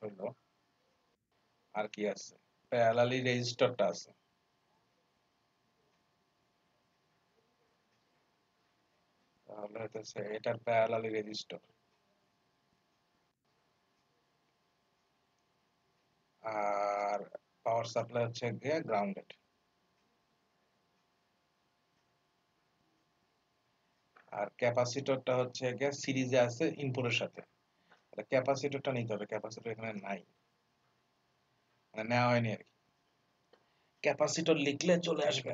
হইলো। আর কি আছে, প্যারালালি রেজিস্টরটা আছে, তাহলে হইতেছে এটার প্যারালালি রেজিস্টর। আর পাওয়ার সাপ্লাই হচ্ছে গিয়ে গ্রাউন্ডেড। আর ক্যাপাসিটরটা হচ্ছে গিয়ে সিরিজে আছে ইনপুটের সাথে, ক্যাপাসিটরটা নিতে হবে, ক্যাপাসিটর এখানে নাই, মানে নেওয়া হয়নি আর কি। ক্যাপাসিটর লিখলে চলে আসবে।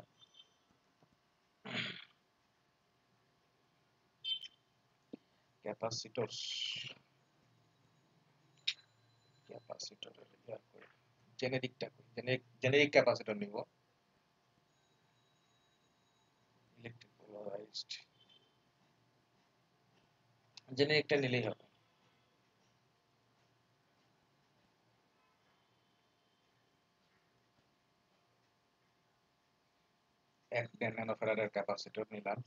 ক্যাপাসিটর ক্যাপাসিটরের জেনেরিকটা জেনেরিক ক্যাপাসিটর নিব ইলেকট্রিক পোলারাইজড জেনেরিকটা নিলেই হবে 1 ন্যানোফ্যারাডের ক্যাপাসিটর নিলাম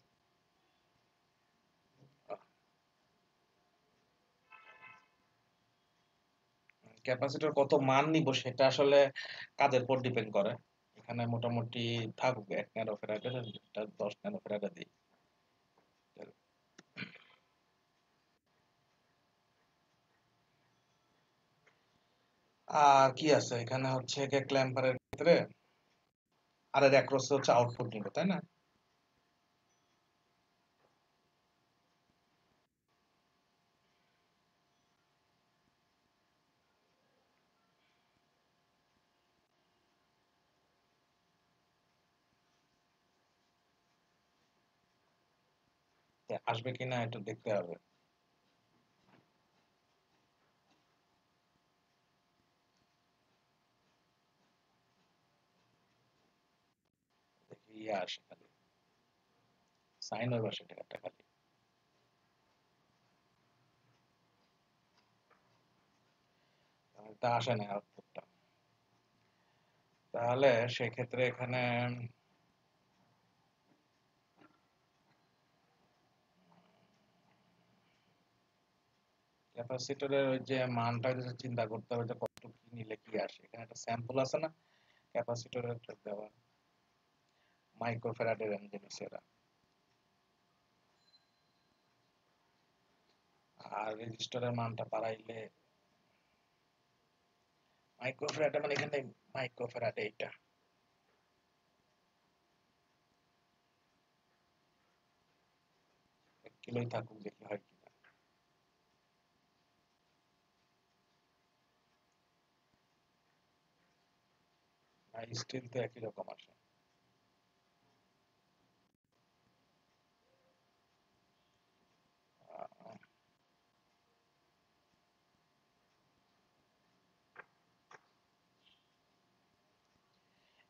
ক্যাপাসিটর কত মান নিব সেটা আসলে কাজের উপর ডিপেন্ড করে এখানে মোটামুটি থাকুক 1 ন্যানোফ্যারাডের 10 ন্যানোফ্যারাডে দিই আর কি আছে এখানে হচ্ছে ক্ল্যাম্পারের ক্ষেত্রে আর এর অ্যাক্রস হচ্ছে আউটপুট নিব তাই না আসবে কিনা এটা দেখতে হবে দেখি আসে খালি সাইন ওই পাশে একটা খালি তা আসে না আউটপুটটা তাহলে সেক্ষেত্রে এখানে ক্যাপাসিটরের ওই যে মানটা যদি চিন্তা করতে হবে যে কতটুকু কি নিলে কি আসে এখানে একটা স্যাম্পল আছে না ক্যাপাসিটরের দেওয়া মাইক্রোফ্যারাডের জিনিস এরা আর রেজিস্টারের মানটা বাড়াইলে মাইক্রোফ্যারাডে মানে এখানে মাইক্রোফ্যারাডে এটা 1 কিলোই থাকুক দেখি হয় কিনা স্টিল তো একই রকম আসে আহ,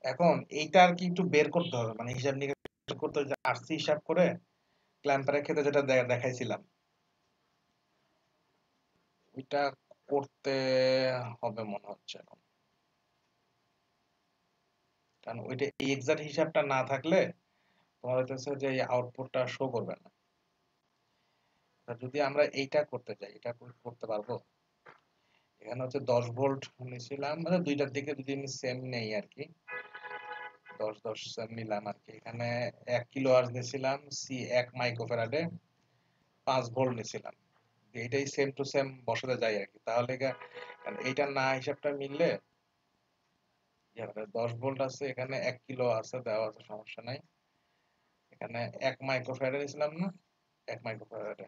এখন এইটার কি একটু বের করতে হবে মানে হিসাব নিকাশ করতে হবে যে আরসি হিসাব করে ক্ল্যাম্পারের ক্ষেত্রে যেটা দেখাইছিলাম ওইটা করতে হবে মনে হচ্ছে এখন কারণ ওইটা এই এক্সাক্ট হিসাবটা না থাকলে তোমার হইতেছে যে এই আউটপুটটা শো করবে না আর যদি আমরা এইটা করতে চাই এটা করতে পারবো এখানে হচ্ছে 10 ভোল্ট নিয়েছিলাম মানে দুইটার দিকে যদি আমি সেম নেই আর কি 10 সেম নিলাম আর কি এখানে 1 কিলো আওয়াজ নিয়েছিলাম 1 মাইক্রোফ্যারাডে 5 ভোল্ট নিয়েছিলাম এইটাই সেম টু সেম বসাতে যাই আর কি তাহলে কারণ এইটা না হিসাবটা মিললে 10 ভোল্ট আছে এখানে 1 কিলো আছে দেওয়া আছে সমস্যা নাই এখানে 1 মাইক্রোফ্যারাডে নিয়েছিলাম না 1 মাইক্রোফ্যারাডে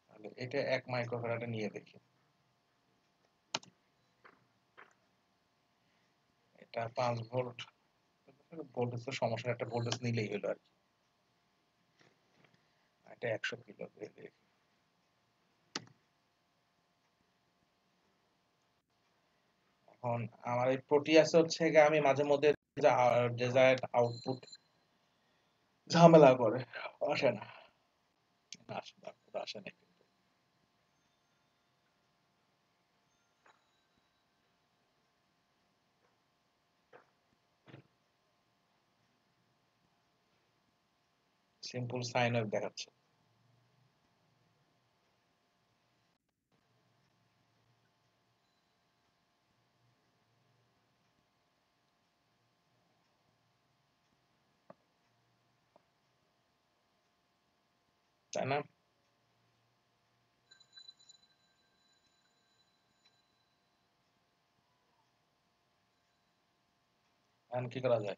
তাহলে এটা 1 মাইক্রোফ্যারাডে নিয়ে দেখি এটা 5 ভোল্ট ভোল্টেজ তো সমস্যা একটা ভোল্টেজ নিলেই হলো আর কি এটা 100 কিলো দিয়ে দেখি এখন আমার এই প্রোটিয়াস হচ্ছে গিয়ে আমি মাঝে মধ্যে ডিজায়ার্ড আউটপুট ঝামেলা করে আসে না আসে না আসে না সিম্পল সাইন ওয়েভ দেখাচ্ছে তাই না এখন কি করা যায়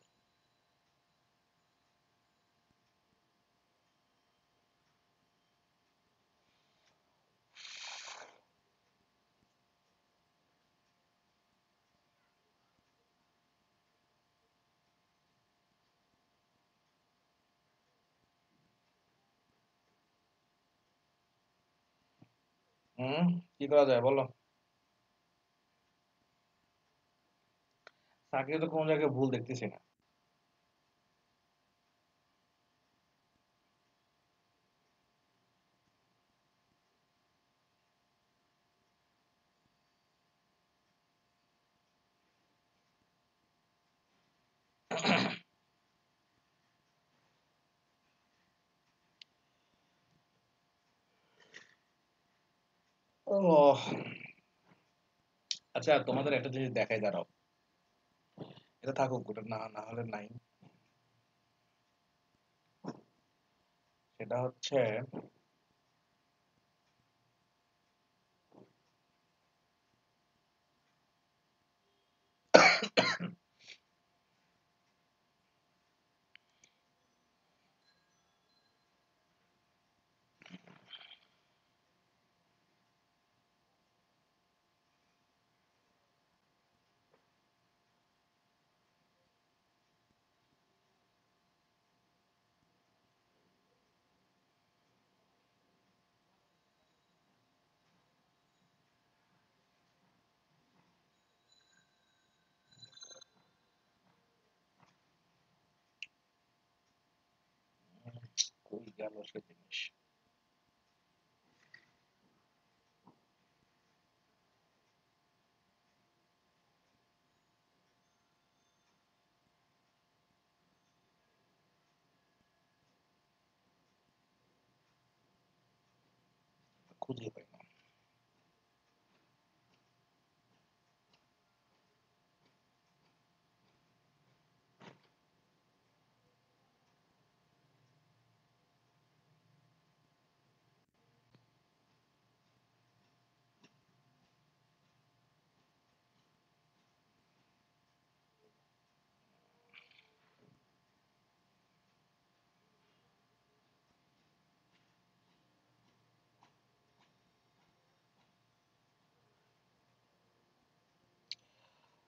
হুম, কি করা যায় বলো? সাকিব তো কোনো জায়গায় ভুল দেখতেছি না। ও আচ্ছা, তোমাদের একটা জিনিস দেখাই, দাঁড়াও। এটা থাকুক, ওটা না না হলে নাই। সেটা হচ্ছে, কই গেল সে জিনিস? খুঁজে পাই না।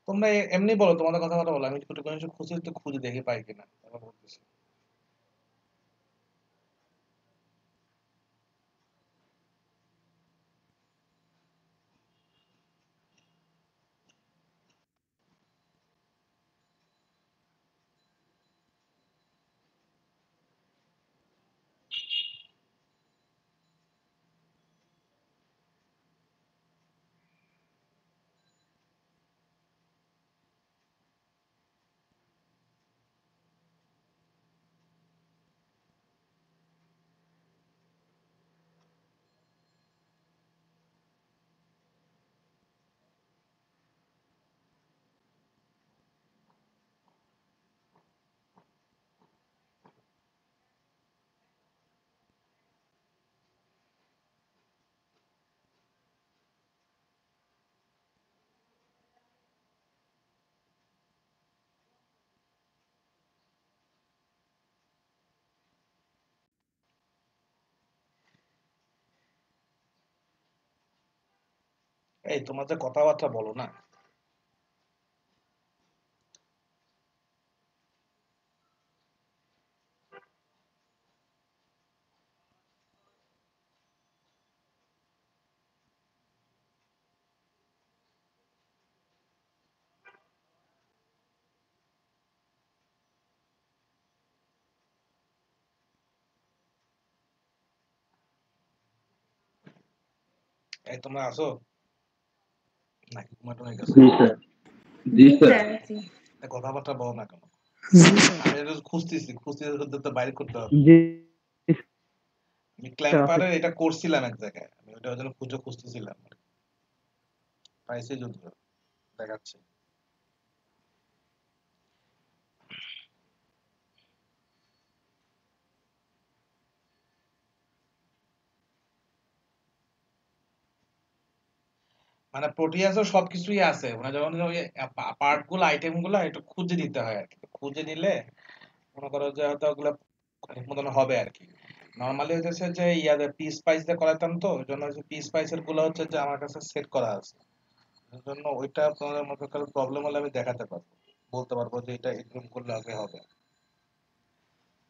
তোমরা এমনি বলো, তোমাদের কথা কথা বলো, আমি একটু কোনো কিছু খুঁজে তো খুঁজে দেখি পাই কিনা, তারপর বলতেছি। এই তোমাদের কথাবার্তা বলো না। এই তোমরা আসো নাকি ঘুমাটো হয়ে গেছো? জি স্যার। জি জি স্যার। স্যার আছি। কথাবার্তা বলো না কেন? জি স্যার। আমি এটা খুঁজতেছি, খুঁজতে তো বাইরে করতে হবে। জি আমি স্যার আছে। ক্ল্যাম্পারের এটা করছিলাম এক জায়গায়, আমি ওটার জন্য খুঁজতেছিলাম। পাইছি যদিও, দেখাচ্ছে। মানে প্রোটিয়াসও সবকিছুই আছে, মানে যখন ওই পার্ট গুলো, আইটেম গুলো একটু খুঁজে নিতে হয় আর কি। খুঁজে নিলে মনে করো যে হয়তো ওগুলো ঠিক মতন হবে আর কি। নর্মালি হচ্ছে যে ইয়াদের পিস স্পাইস দিয়ে করাতাম, তো ওই জন্য হচ্ছে পিস স্পাইসের গুলো হচ্ছে যে আমার কাছে সেট করা আছে। ওই জন্য ওইটা আপনাদের মতো কারো প্রবলেম হলে আমি দেখাতে পারবো, বলতে পারবো যে এটা এরকম করলে আগে হবে।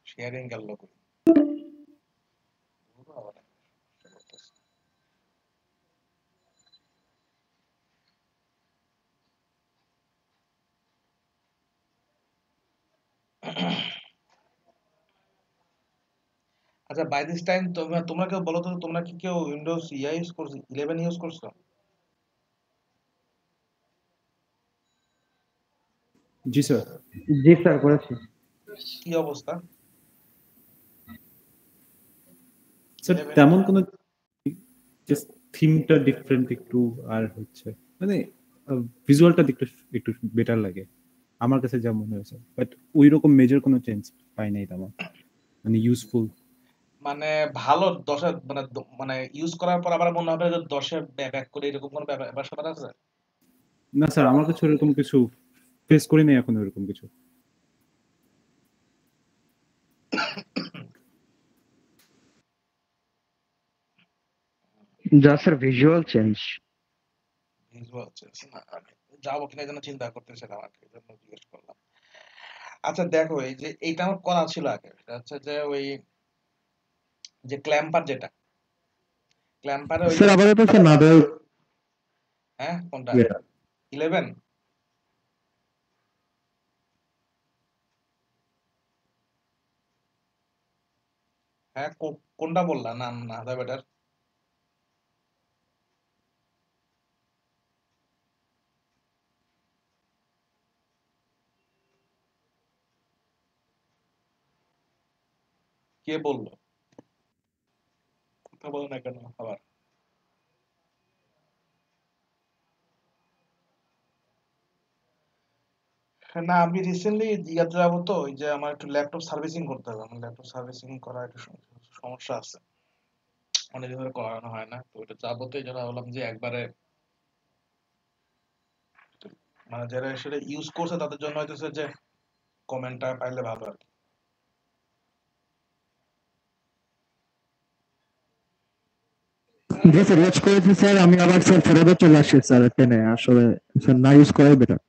শেয়ারিং গেল কই? আচ্ছা, বাই দিস টাইম তোমরা তোমরা কেউ বলো তো, তোমরা কি কেউ উইন্ডোজ ইয়া ইউজ করছো, 11 ইউজ করছো? জি স্যার। জি স্যার করেছি। কি অবস্থা স্যার 11? তেমন কোনো, জাস্ট থিমটা ডিফারেন্ট একটু, আর হচ্ছে মানে ভিজুয়ালটা একটু একটু বেটার লাগে আমার কাছে যা মনে হয়েছে, বাট ওই রকম মেজর কোনো চেঞ্জ পাই নাই তেমন, মানে ইউজফুল। মানে ভালো 10 মানে মানে ইউজ করার পর আবার মনে হবে যে 10 ব্যাক করে, এরকম কোনো ব্যাপার স্যাপার আছে? না স্যার, আমার কাছে ওরকম কিছু ফেস করি নাই এখন ওরকম কিছু। যা sir visual change. Visual change না, আমি যাবো কিনা যেন চিন্তা করতেছিলাম আর কি, এই জন্য জিজ্ঞেস করলাম। আচ্ছা দেখো, এই যে এইটা আমার করা ছিল আগে, সেটা হচ্ছে যে ওই যে ক্ল্যাম্পার, যেটা ক্ল্যাম্পারে ওই যে, স্যার আপাতত স্যার না দেওয়া হ্যাঁ কোনটা, better। 11? হ্যাঁ কোনটা বললা, না না দা বেটার? কে বললো? কথা বলো না কেন আবার? না, আমি রিসেন্টলি ইয়াতে যাবো তো, ওই যে আমার একটু ল্যাপটপ সার্ভিসিং করতে হবে, আমার ল্যাপটপ সার্ভিসিং করা একটু সমস্যা আছে, অনেকদিন ধরে করানো হয় না, তো ওইটা যাবো, তো এই জন্য ভাবলাম যে একবারে, মানে যারা সেটা ইউজ করছে তাদের জন্য হইতেছে যে কমেন্টটা পাইলে ভালো আর কি। জি স্যার ইউজ করেছি স্যার, আমি আবার স্যার ফেরত চলে আসছি স্যার টেনে, আসলে স্যার না ইউজ করাই বেটার।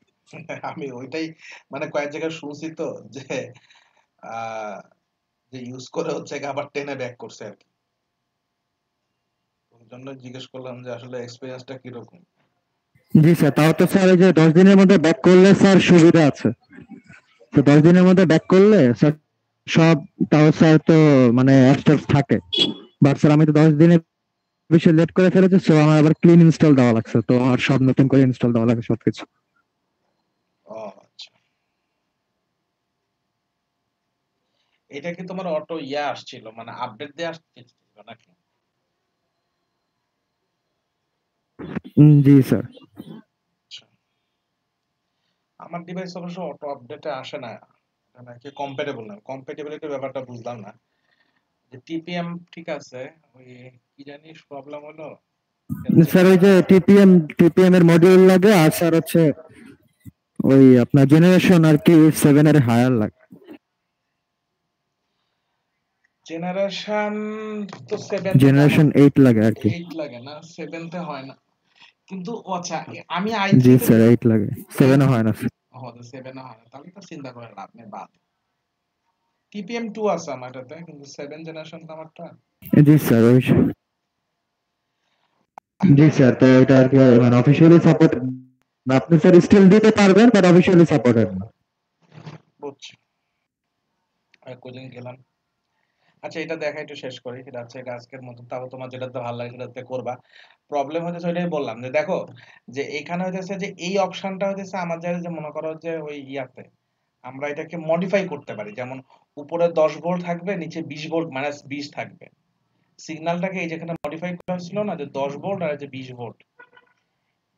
আমি ওইটাই মানে কয়েক জায়গায় শুনছি তো, যে আহ যে ইউজ করে হচ্ছে গিয়ে আবার টেনে ব্যাক করছে আর কি, ওই জন্য জিজ্ঞেস করলাম যে আসলে এক্সপিরিয়েন্সটা কিরকম। জি স্যার, তাও তো স্যার এই যে 10 দিনের মধ্যে ব্যাক করলে স্যার সুবিধা আছে। তো 10 দিনের মধ্যে ব্যাক করলে স্যার সব, তাও স্যার তো মানে অ্যাপস থাকে। বাট স্যার আমি তো 10 দিনের বেশি লেট করে ফেলেছি, সো আমার আবার ক্লিন ইনস্টল দেওয়া লাগছে, তো আমার সব নতুন করে ইনস্টল দেওয়া লাগে সবকিছু। ও আচ্ছা, এটা কি তোমার অটো ইয়া আসছিল, মানে আপডেট দিয়ে আসছিল নাকি? জি স্যার। আচ্ছা, আমার ডিভাইস অবশ্য অটো আপডেটে আসে না, এটা নাকি কম্প্যাটেবল না, কম্প্যাটেবিলিটির ব্যাপারটা বুঝলাম না। যে টিপিএম ঠিক আছে, ওই কি জানিস প্রবলেম হলো, স্যার ওই যে টিপিএম এর মডিউল লাগে, আর স্যার হচ্ছে ওই আপনার জেনারেশন আর কি 7 এর হায়ার লাগে। জেনারেশন তো 7 তে মনে জেনারেশন 8 লাগে আর কি। 8 লাগে না, 7 তে হয় না কিন্তু। ও আচ্ছা, আমি জি i3 তে স্যার 8 লাগে, 7 এ i3, হয় না। ও 7 এ হয় না, তাহলে তো চিন্তা করে লাভ নেই, বাদ। টিপিএম 2 আছে আমার এটাতে, কিন্তু 7 জেনারেশন তো আমারটা। জি স্যার ওই, জি স্যার, তো এটা আর কি মানে অফিসিয়ালি সাপোর্ট আপনি স্যার স্টিল দিতে পারবেন, বাট অফিসিয়ালি সাপোর্টেড না। বুঝছি, কোচিং গেলাম। আচ্ছা, এটা দেখা একটু শেষ করি, সেটা হচ্ছে এটা আজকের মতো, তারপর তোমার যেটাতে ভালো লাগে সেটাতে করবা। প্রবলেম হচ্ছে ওইটাই বললাম, যে দেখো, যে এখানে হইতেছে যে এই অপশনটা হইতেছে আমাদের, যে মনে করো যে ওই ইয়াতে আমরা এটাকে মডিফাই করতে পারি, যেমন উপরে 10 ভোল্ট থাকবে, নিচে 20 ভোল্ট মাইনাস 20 থাকবে। সিগন্যালটাকে এই যেখানে মডিফাই করা হয়েছিল না, যে 10 ভোল্ট আর এই যে 20 ভোল্ট,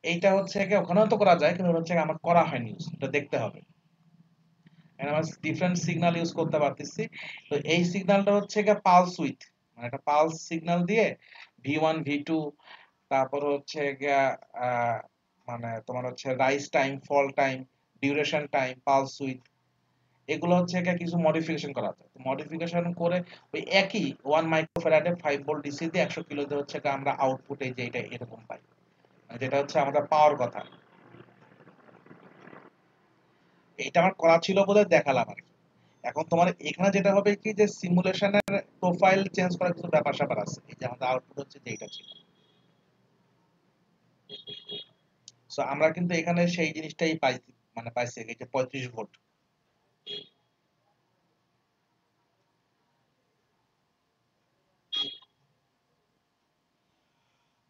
এইটা হচ্ছে কি ওখানেও তো করা যায়, কিন্তু হচ্ছে আমার করা হয়নি, এটা দেখতে হবে। এখানে আমরা ডিফারেন্ট সিগন্যাল ইউজ করতে পারতেছি। তো এই সিগন্যালটা হচ্ছে গিয়ে পালস উইথ, মানে একটা পালস সিগন্যাল দিয়ে V1 V2, তারপর হচ্ছে গিয়া মানে তোমার হচ্ছে rise time, fall time, duration time, pulse width, এগুলো হচ্ছে গিয়ে কিছু মডিফিকেশন করা যায়। মডিফিকেশন করে ওই একই 1 মাইক্রোফ্যারাডে 5 ভোল্ট ডিসি দিয়ে 100 কিলোতে হচ্ছে গিয়ে আমরা আউটপুটে যে এটা এরকম পাই, মানে যেটা হচ্ছে আমাদের পাওয়ার কথা। এটা আমার করা ছিল বলে দেখালাম আর কি। এখন তোমার এখানে যেটা হবে কি, যে সিমুলেশনের প্রোফাইল চেঞ্জ করার কিছু ব্যাপার স্যাপার আছে, এই যে আমাদের আউটপুট হচ্ছে যে এটা ছিল। সো আমরা কিন্তু এখানে সেই জিনিসটাই পাইছি, মানে পাইছি এই যে 35 ভোল্ট।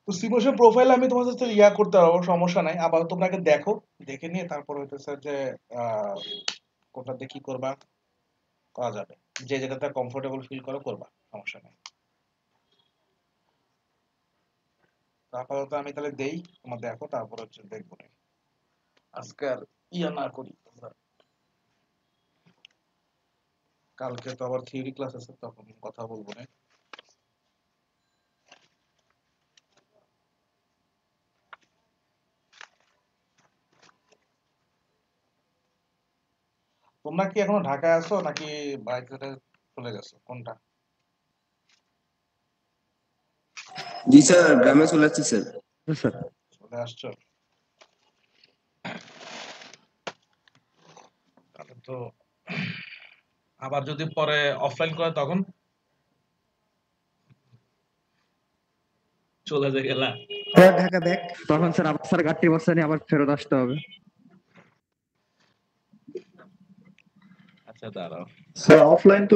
তো সিমুলেশন প্রোফাইল আমি তোমাদের সাথে ইয়া করতে পারবো, সমস্যা নাই। আবার তোমরা আগে দেখো, দেখে নিয়ে তারপর হইতেছে যে কোনটাতে কি করবা করা যাবে, যে যেটাতে কমফোর্টেবল ফিল করো করবা, সমস্যা নাই। আপাতত আমি তাহলে দেই, তোমরা দেখো, তারপর হচ্ছে দেখবো না। আজকে আর ইয়া না করি, তোমরা কালকে তো আবার থিওরি ক্লাস আছে, তখন কথা বলবো না। তোমরা কি এখনো ঢাকায় আছো নাকি বাইরে চলে গেছো, কোনটা? জি স্যার, গ্রামে চলে যাচ্ছি স্যার। স্যার চলে আসছো? তাহলে তো আবার যদি পরে অফলাইন করে তখন চলে যে গেলা। ঢাকা ব্যাক, তখন স্যার আবার স্যার গাড়ি বস্তা নিয়ে আবার ফেরত আসতে হবে। আচ্ছা দাঁড়াও। স্যার অফলাইন তো